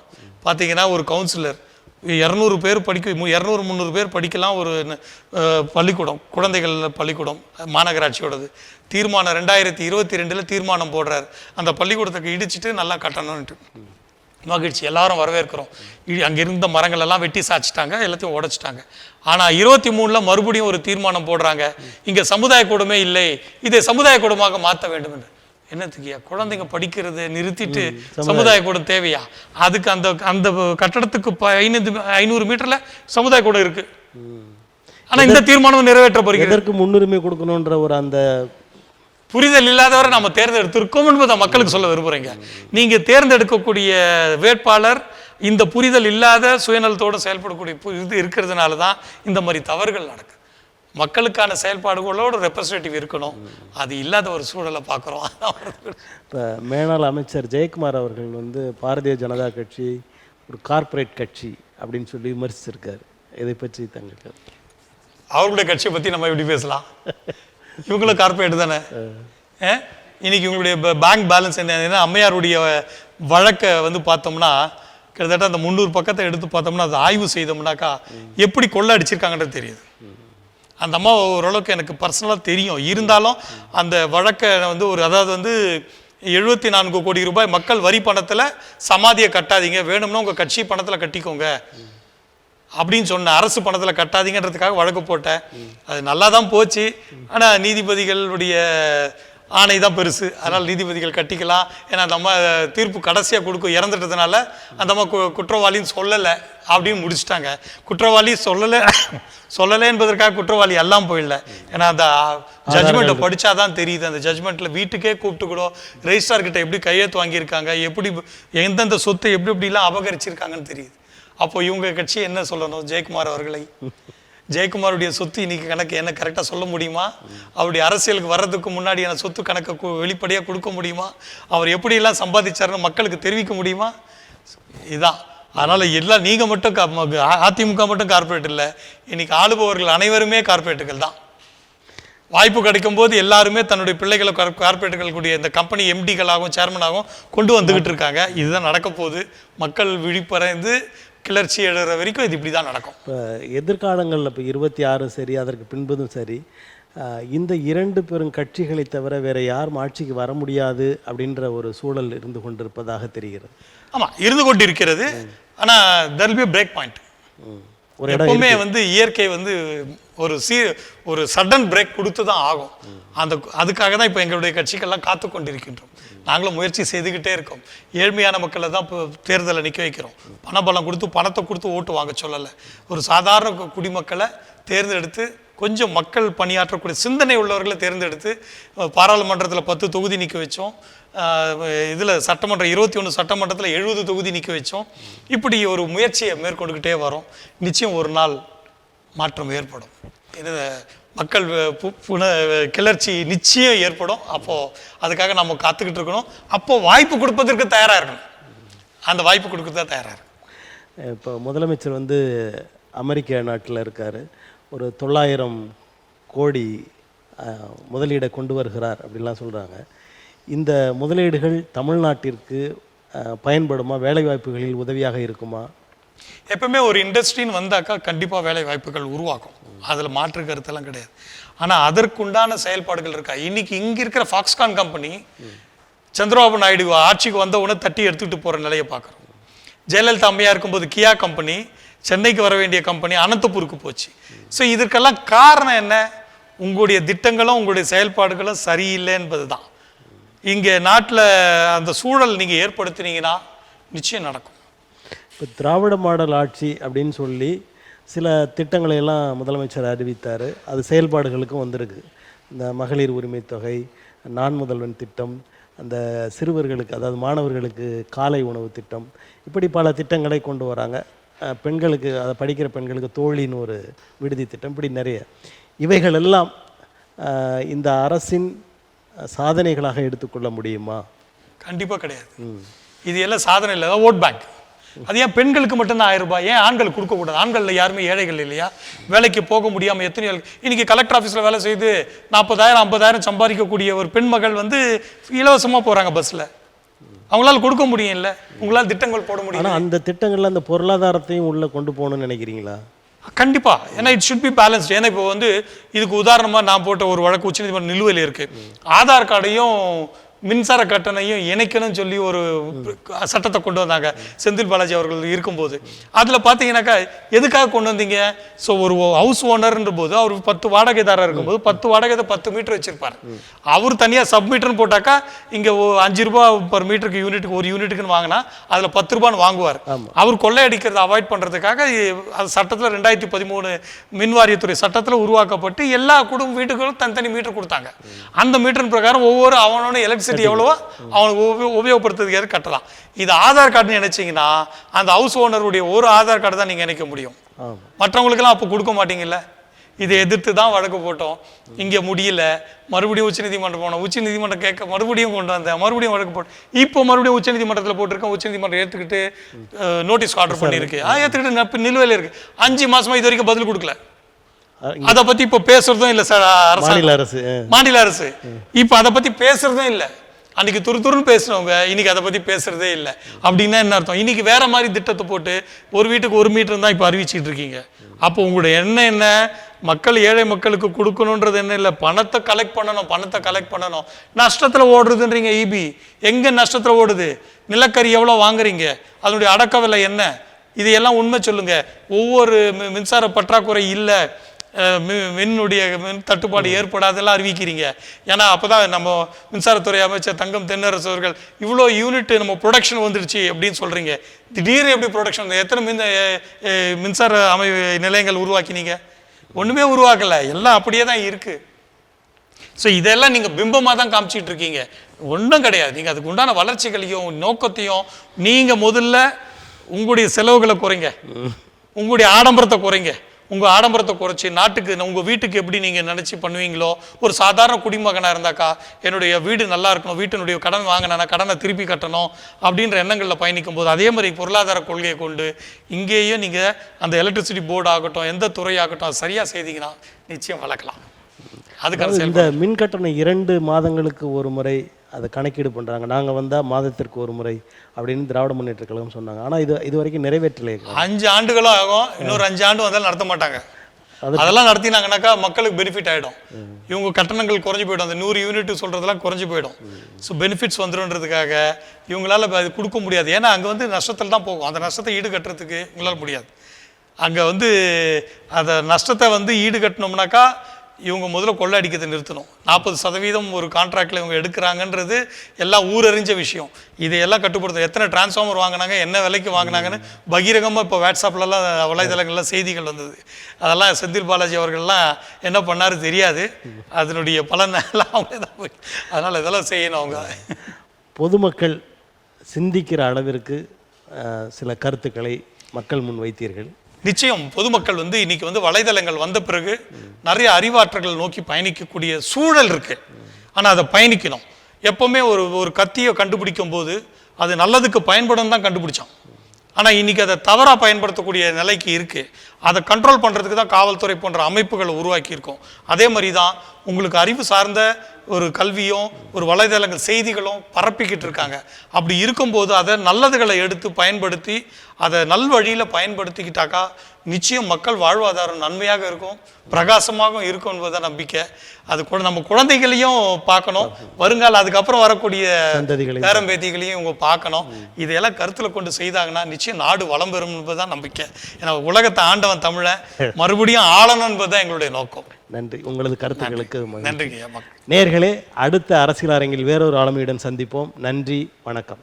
பார்த்தீங்கன்னா ஒரு கவுன்சிலர் 200 பேர் படிக்க 200-300 பேர் படிக்கலாம் ஒரு பள்ளிக்கூடம், குழந்தைகள் பள்ளிக்கூடம் மாநகராட்சியோடது. தீர்மானம் 2022 தீர்மானம் போடுறாரு, அந்த பள்ளிக்கூடத்துக்கு இடிச்சிட்டு நல்லா கட்டணும்ன்ட்டு. மகிழ்ச்சி, எல்லாரும் வரவேற்கிறோம். அங்கே இருந்த மரங்கள் எல்லாம் வெட்டி சாய்ச்சிட்டாங்க, எல்லாத்தையும் உடைச்சிட்டாங்க. ஆனால் 23 மறுபடியும் ஒரு தீர்மானம் போடுறாங்க, இங்கே சமுதாய கூடமே இல்லை, இதை சமுதாய கூடமாக மாற்ற வேண்டும் என்று. என்னத்துக்கியா குழந்தைங்க படிக்கிறத நிறுத்திட்டு சமுதாய கூடம் தேவையா? அதுக்கு அந்த அந்த கட்டடத்துக்கு 500 மீட்டர்ல சமுதாய கூடம் இருக்கு. ஆனா இந்த தீர்மானம் நிறைவேற்றப்படுகிறது. எதற்கு முன்னுரிமை கொடுக்கணும்ன்ற ஒரு அந்த புரிதல் இல்லாதவரை நம்ம தேர்ந்தெடுத்திருக்கோம் என்பதை மக்களுக்கு சொல்ல விரும்புறீங்க. நீங்க தேர்ந்தெடுக்கக்கூடிய வேட்பாளர் இந்த புரிதல் இல்லாத சுயநலத்தோடு செயல்படக்கூடிய இது இருக்கிறதுனால தான் இந்த மாதிரி தவறுகள் நடக்குது. மக்களுக்கான செயல்பாடுகளோடு ரெப்ரசன்டேட்டிவ் இருக்கணும், அது இல்லாத ஒரு சூழலை பார்க்குறோம். இப்போ மேனாள் அமைச்சர் ஜெயக்குமார் அவர்கள் வந்து பாரதிய ஜனதா கட்சி ஒரு கார்ப்பரேட் கட்சி அப்படின்னு சொல்லி விமர்சிச்சிருக்காரு. இதை பற்றி தங்களுக்கு அவர்களுடைய கட்சியை பற்றி நம்ம எப்படி பேசலாம்? இவங்களும் கார்ப்பரேட் தானே. இன்னைக்கு இவங்களுடைய பேங்க் பேலன்ஸ் என்ன? அம்மையாருடைய வழக்கை வந்து பார்த்தோம்னா கிட்டத்தட்ட அந்த 300 பக்கத்தை எடுத்து பார்த்தோம்னா அதை ஆய்வு செய்தோம்னாக்கா எப்படி கொள்ளை அடிச்சிருக்காங்கன்றது தெரியுது. அந்த அம்மா ஓரளவுக்கு எனக்கு பர்சனலாக தெரியும். இருந்தாலும் அந்த வழக்கை வந்து அதாவது வந்து 74 கோடி ரூபாய் மக்கள் வரி பணத்தில் சமாதியை கட்டாதீங்க, வேணும்னா உங்கள் கட்சி பணத்தில் கட்டிக்கோங்க அப்படின்னு சொன்ன, அரசு பணத்தில் கட்டாதீங்கன்றதுக்காக வழக்கு போட்டேன். அது நல்லா தான் போச்சு. ஆனால் நீதிபதிகளுடைய ஆணை தான் பெருசு, அதனால் நீதிபதிகள் கட்டிக்கலாம். ஏன்னா அந்த அம்மா தீர்ப்பு கடைசியாக இறந்துட்டதுனால அந்த அம்மா குற்றவாளின்னு சொல்லலை அப்படின்னு முடிச்சுட்டாங்க. குற்றவாளி சொல்லலை என்பதற்காக குற்றவாளி எல்லாம் போயிடல. ஏன்னா அந்த ஜட்ஜ்மெண்ட்டை படித்தாதான் தெரியுது. அந்த ஜட்ஜ்மெண்ட்டில் வீட்டுக்கே கூப்பிட்டு கூட ரெஜிஸ்ட்ரார்கிட்ட எப்படி கையெழுத்து வாங்கியிருக்காங்க, எப்படி எந்தெந்த சொத்தை எப்படி எப்படிலாம் அபகரிச்சிருக்காங்கன்னு தெரியுது. அப்போ இவங்க கட்சி என்ன சொல்லணும்? ஜெயக்குமார் அவர்களை, ஜெயக்குமாருடைய சொத்து இன்னைக்கு கணக்கு என்ன கரெக்டாக சொல்ல முடியுமா? அவருடைய அரசியலுக்கு வர்றதுக்கு முன்னாடி என்ன சொத்து கணக்கை வெளிப்படையாக கொடுக்க முடியுமா? அவர் எப்படியெல்லாம் சம்பாதிச்சாருன்னு மக்களுக்கு தெரிவிக்க முடியுமா? இதுதான். அதனால் எல்லாம் நீங்கள் மட்டும் அதிமுக மட்டும் கார்பரேட் இல்லை, இன்னைக்கு ஆளுபவர்கள் அனைவருமே கார்பரேட்டுகள் தான். வாய்ப்பு கிடைக்கும் போது எல்லாருமே தன்னுடைய பிள்ளைகளை கார்பரேட்டுகள் கூடிய இந்த கம்பெனி எம்டிகளாகவும் சேர்மனாகவும் கொண்டு வந்துக்கிட்டு இருக்காங்க. இதுதான் நடக்க போகுது. மக்கள் விழிப்படைந்து கிளர்ச்சி எழுற வரைக்கும் இது இப்படி தான் நடக்கும். இப்போ எதிர்காலங்களில் இப்போ 26 சரி, அதற்கு பின்பதும் சரி, இந்த 2 பெரும் கட்சிகளை தவிர வேற யாரும் ஆட்சிக்கு வர முடியாது அப்படின்ற ஒரு சூழல் இருந்து கொண்டிருப்பதாக தெரிகிறது. ஆமாம், இருந்து கொண்டு இருக்கிறது. ஆனால் there will be a break point. எப்பவுமே வந்து இயற்கை வந்து ஒரு சடன் பிரேக் கொடுத்து தான் ஆகும். அதுக்காக தான் இப்போ எங்களுடைய கட்சிகள்லாம் காத்து கொண்டிருக்கின்றோம். நாங்களும் முயற்சி செய்துக்கிட்டே இருக்கோம். ஏழ்மையான மக்களை தான் இப்போ தேர்தலை நிற்க வைக்கிறோம். பணபலம் கொடுத்து பணத்தை கொடுத்து ஓட்டு வாங்க சொல்லலை. ஒரு சாதாரண குடிமக்களை தேர்ந்தெடுத்து கொஞ்சம் மக்கள் பணியாற்றக்கூடிய சிந்தனை உள்ளவர்களை தேர்ந்தெடுத்து பாராளுமன்றத்தில் 10 தொகுதி நிற்க வச்சோம். இதில் சட்டமன்றம் 21 சட்டமன்றத்தில் 70 தொகுதி நிற்க வச்சோம். இப்படி ஒரு முயற்சியை மேற்கொண்டுக்கிட்டே வரோம். நிச்சயம் ஒரு நாள் மாற்றம் ஏற்படும். இது மக்கள் கிளர்ச்சி நிச்சயம் ஏற்படும். அப்போது அதுக்காக நம்ம காத்துக்கிட்டு இருக்கணும். அப்போது வாய்ப்பு கொடுப்பதற்கு தயாராக இருக்கணும். அந்த வாய்ப்பு கொடுக்க தான் தயாராக இருக்கும். இப்போ முதலமைச்சர் வந்து அமெரிக்க நாட்டில் இருக்கார். ஒரு 900 கோடி முதலீடை கொண்டு வருகிறார் அப்படின்லாம் சொல்கிறாங்க. இந்த முதலீடுகள் தமிழ்நாட்டிற்கு பயன்படுமா? வேலை வாய்ப்புகளில் உதவியாக இருக்குமா? எப்பவுமே ஒரு இண்டஸ்ட்ரின்னு வந்தாக்கா கண்டிப்பாக வேலை வாய்ப்புகள் உருவாக்கும். அதில் மாற்று கருத்தெல்லாம் கிடையாது. ஆனால் அதற்குண்டான செயல்பாடுகள் இருக்கா? இன்னைக்கு இங்கே இருக்கிற ஃபாக்ஸ்கான் கம்பெனி சந்திரபாபு நாயுடு ஆட்சிக்கு வந்த உடனே தட்டி எடுத்துக்கிட்டு போகிற நிலையை பார்க்குறோம். ஜெயலலிதா அம்மையா இருக்கும்போது கியா கம்பெனி சென்னைக்கு வர வேண்டிய கம்பெனி அனந்தபூருக்கு போச்சு. ஸோ இதற்கெல்லாம் காரணம் என்ன? உங்களுடைய திட்டங்களும் உங்களுடைய செயல்பாடுகளும் சரியில்லை என்பது தான். இங்கே நாட்டில் அந்த சூழல் நீங்கள் ஏற்படுத்தினீங்கன்னா நிச்சயம் நடக்கும். இப்போ திராவிட மாடல் ஆட்சி அப்படின்னு சொல்லி சில திட்டங்களை எல்லாம் முதலமைச்சர் அறிவித்தார். அது செயல்பாடுகளுக்கும் வந்திருக்கு. இந்த மகளிர் உரிமை தொகை, நான் முதல்வன் திட்டம், அந்த சிறுவர்களுக்கு அதாவது மாணவர்களுக்கு காலை உணவு திட்டம், இப்படி பல திட்டங்களை கொண்டு வராங்க. பெண்களுக்கு அதை படிக்கிற பெண்களுக்கு தோழின்னு ஒரு விடுதி திட்டம், இப்படி நிறைய. இவைகள் எல்லாம் இந்த அரசின் சாதனைகளாக எடுத்துக்கொள்ள முடியுமா? கண்டிப்பாக கிடையாது. இது எல்லாம் சாதனை இல்லை, ஓட் பேங்க். அது ஏன் பெண்களுக்கு மட்டும்தான் 1000 ரூபாய்? ஏன் ஆண்களுக்கு கொடுக்கக்கூடாது? ஆண்களில் யாருமே ஏழைகள் இல்லையா? வேலைக்கு போக முடியாமல் எத்தனை இன்னைக்கு கலெக்டர் ஆஃபீஸில் வேலை செய்து 40,000 50,000 சம்பாதிக்கக்கூடிய ஒரு பெண் மகள் வந்து இலவசமாக போகிறாங்க பஸ்ஸில். அவங்களால கொடுக்க முடியும் இல்லை? உங்களால் திட்டங்கள் போட முடியும். ஆனால் அந்த திட்டங்களில் அந்த பொருளாதாரத்தையும் உள்ளே கொண்டு போகணும்னு நினைக்கிறீங்களா? கண்டிப்பாக. ஏன்னா இட் ஷுட் பி பேலன்ஸ்டு. ஏன்னா இப்போ வந்து இதுக்கு உதாரணமாக நான் போட்ட ஒரு வழக்கு உச்சநீதிமன்றம் நிலுவையில் இருக்குது. ஆதார் கார்டையும் மின்சார கட்டணையும் இணைக்கணும்னு சொல்லி ஒரு சட்டத்தை கொண்டு வந்தாங்க செந்தில் பாலாஜி அவர்கள் இருக்கும்போது. அதில் பார்த்தீங்கன்னாக்கா எதுக்காக கொண்டு வந்தீங்க? ஸோ ஒரு ஹவுஸ் ஓனர்ன்ற போது அவர் 10 வாடகைதாரர் இருக்கும்போது 10 வாடகை 10 மீட்டர் வச்சிருப்பார். அவர் தனியாக சப் மீட்டர்னு போட்டாக்கா இங்கே 5 ரூபா பர் மீட்டருக்கு யூனிட்டுக்கு ஒரு யூனிட்டுக்குன்னு வாங்கினா அதில் 10 ரூபான்னு வாங்குவார். அவர் கொள்ளையடிக்கிறத அவாய்ட் பண்ணுறதுக்காக அது சட்டத்தில் 2013 மின்வாரியத்துறை சட்டத்தில் உருவாக்கப்பட்டு எல்லா வீட்டுகளும் தனித்தனி மீட்டர் கொடுத்தாங்க. அந்த மீட்டர் பிரகாரம் ஒவ்வொரு அவனோட எலக்ட்ரிசிட்டி எவ்வளவோ அவனுக்கு உபயோகப்படுத்துறதுக்கு கட்டலாம். இது ஆதார் கார்டுன்னு நினைச்சீங்கன்னா அந்த ஹவுஸ் ஓனருடைய ஒரு ஆதார் கார்டு தான் நீங்க நினைக்க முடியும். மற்றவங்களுக்கெல்லாம் அப்போ கொடுக்க மாட்டீங்கல்ல. இதை எதிர்த்து தான் வழக்கு போட்டோம். இங்கே முடியல, மறுபடியும் உச்சநீதிமன்றம் போனோம். உச்சநீதிமன்றம் கேட்க மறுபடியும் கொண்டு வந்தேன், மறுபடியும் வழக்கு போட்டோம். இப்போ மறுபடியும் உச்சநீதிமன்றத்தில் போட்டிருக்கேன். உச்சநீதிமன்றம் ஏற்றுக்கிட்டு நோட்டீஸ் ஆர்டர் பண்ணியிருக்கு. ஏற்றுக்கிட்டு நிலுவையில் இருக்கு. 5 மாசமா இது வரைக்கும் பதில் கொடுக்கல. அதை பத்தி இப்ப பேசுறதும் இல்ல சார். மாநில அரசு இப்ப அதை பத்தி பேசுறதும் இல்ல. அன்னைக்கு துருன்னு பேசுறவங்க இன்னைக்கு அதை பத்தி பேசுறதே இல்லை. அப்படின்னா என்ன அர்த்தம்? இன்னைக்கு வேற மாதிரி திட்டத்தை போட்டு ஒரு வீட்டுக்கு 1 மீட்டர் தான் இப்ப அறிவிச்சுட்டு இருக்கீங்க. அப்போ உங்களுடைய என்ன மக்கள் ஏழை மக்களுக்கு கொடுக்கணுன்றது என்ன இல்லை, பணத்தை கலெக்ட் பண்ணணும். நஷ்டத்துல ஓடுறதுன்றீங்க. இபி எங்க நஷ்டத்துல ஓடுது? நிலக்கரி எவ்வளவு வாங்குறீங்க? அதனுடைய அடக்க விலை என்ன? இதையெல்லாம் உண்மை சொல்லுங்க. ஒவ்வொரு மின்சார பற்றாக்குறை இல்லை, மின்னுடைய மின் தட்டுப்பாடு ஏற்படாதெல்லாம் அறிவிக்கிறீங்க. ஏன்னா அப்போதான் நம்ம மின்சாரத்துறை அமைச்சர் தங்கம் தென்னரசு அவர்கள் இவ்வளோ யூனிட் நம்ம ப்ரொடக்ஷன் வந்துடுச்சு அப்படின்னு சொல்றீங்க. திடீர்னு எப்படி ப்ரொடக்ஷன்? எத்தனை மின்சார நிலையங்கள் உருவாக்கினீங்க? ஒண்ணுமே உருவாக்கல, எல்லாம் அப்படியே தான் இருக்கு. ஸோ இதெல்லாம் நீங்க பிம்பமாக தான் காமிச்சிட்டு இருக்கீங்க, ஒன்றும் கிடையாது. நீங்க அதுக்கு உண்டான வளர்ச்சிகளையும் நோக்கத்தையும் நீங்க முதல்ல உங்களுடைய செலவுகளை குறைங்க, உங்களுடைய ஆடம்பரத்தை குறைங்க. உங்கள் ஆடம்பரத்தை குறைச்சி நாட்டுக்கு உங்கள் வீட்டுக்கு எப்படி நீங்கள் நினச்சி பண்ணுவீங்களோ, ஒரு சாதாரண குடிமகனாக இருந்தாக்கா என்னுடைய வீடு நல்லா இருக்கணும், வீட்டினுடைய கடன் வாங்கினா கடனை திருப்பி கட்டணும் அப்படின்ற எண்ணங்களில் பயணிக்கும் போது அதே மாதிரி பொருளாதார கொள்கையை கொண்டு இங்கேயும் நீங்கள் அந்த எலக்ட்ரிசிட்டி போர்டு ஆகட்டும் எந்த துறையாகட்டும் அது சரியாக செய்தீங்கன்னா நிச்சயம் வளர்க்கலாம். அதுக்கான இந்த மின் கட்டணம் 2 மாதங்களுக்கு ஒரு முறை அதை கணக்கீடு பண்ணுறாங்க. நாங்கள் வந்தால் மாதத்திற்கு ஒரு முறை அப்படின்னு திராவிட முன்னேற்ற கழகம் சொன்னாங்க. ஆனால் இது வரைக்கும் நிறைவேற்றலை. 5 ஆண்டுகளும் ஆகும். இன்னொரு 5 ஆண்டு வந்தாலும் நடத்த மாட்டாங்க. அதெல்லாம் நடத்தினாங்கன்னாக்கா மக்களுக்கு பெனிஃபிட் ஆகிடும். இவங்க கட்டணங்கள் குறைஞ்சி போயிடும். அந்த 100 யூனிட் சொல்கிறதெல்லாம் குறைஞ்சி போயிடும். ஸோ பெனிஃபிட்ஸ் வந்துடும்ன்றதுக்காக இவங்களால அது கொடுக்க முடியாது. ஏன்னா அங்கே நஷ்டத்தில் தான் போகும். அந்த நஷ்டத்தை ஈடு கட்டுறதுக்கு உங்களால் முடியாது. அங்கே அந்த நஷ்டத்தை ஈடு கட்டணும்னாக்கா இவங்க முதல்ல கொள்ளை அடிக்கிறதை நிறுத்தணும். 40% ஒரு கான்ட்ராக்டில் இவங்க எடுக்கிறாங்கன்றது எல்லாம் ஊரறிஞ்ச விஷயம். இதையெல்லாம் கட்டுப்படுத்த எத்தனை டிரான்ஸ்ஃபார்மர் வாங்கினாங்க, என்ன விலைக்கு வாங்கினாங்கன்னு பகிரங்கமாக இப்போ வாட்ஸ்அப்லலாம் வலைதளங்கள்லாம் செய்திகள் வந்தது. அதெல்லாம் செந்தில் பாலாஜி அவர்கள்லாம் என்ன பண்ணாரு தெரியாது. அதனுடைய பலன் எல்லாம் அவங்களே தான் போய், அதனால் இதெல்லாம் செய்யணும். அவங்க பொதுமக்கள் சிந்திக்கிற அளவிற்கு சில கருத்துக்களை மக்கள் முன் வைத்தீர்கள். நிச்சயம் பொதுமக்கள் வந்து இன்னைக்கு வந்து வலைதளங்கள் வந்த பிறகு நிறைய அறிவாற்றல்கள் நோக்கி பயணிக்கக்கூடிய சூழல் இருக்கு. ஆனால் அதை பயணிக்கணும். எப்பவுமே ஒரு கத்தியை கண்டுபிடிக்கும் போது அது நல்லதுக்கு பயன்படும் தான் கண்டுபிடிச்சோம். ஆனால் இன்னைக்கு அதை தவறாக பயன்படுத்தக்கூடிய நிலைக்கு இருக்கு. அதை கண்ட்ரோல் பண்ணுறதுக்கு தான் காவல்துறை போன்ற அமைப்புகளை உருவாக்கி இருக்கோம். அதே மாதிரி தான் உங்களுக்கு அறிவு சார்ந்த ஒரு கல்வியும் ஒரு வலைதளங்கள் செய்திகளும் பரப்பிக்கிட்டு இருக்காங்க. அப்படி இருக்கும்போது அதை நல்லதுகளை எடுத்து பயன்படுத்தி அதை நல்வழியில் பயன்படுத்திக்கிட்டாக்கா நிச்சயம் மக்கள் வாழ்வாதாரம் நன்மையாக இருக்கும், பிரகாசமாக இருக்கும் என்பதை நம்பிக்கை. அது கூட நம்ம குழந்தைகளையும் பார்க்கணும், வருங்கால அதுக்கப்புறம் வரக்கூடிய பேரம்பேத்திகளையும் இவங்க பார்க்கணும். இதையெல்லாம் கருத்தில் கொண்டு செய்தாங்கன்னா நிச்சயம் நாடு வளம் பெறும் என்பதுதான் நம்பிக்கை. ஏன்னா உலகத்தை ஆண்டவன் தமிழன் மறுபடியும் ஆளணும் என்பதுதான் எங்களுடைய நோக்கம். நன்றி. உங்களது கருத்துக்களுக்கு நன்றி. நேயர்களே, அடுத்த அரசியல் அரங்கில் வேறொரு ஆளுமையுடன் சந்திப்போம். நன்றி, வணக்கம்.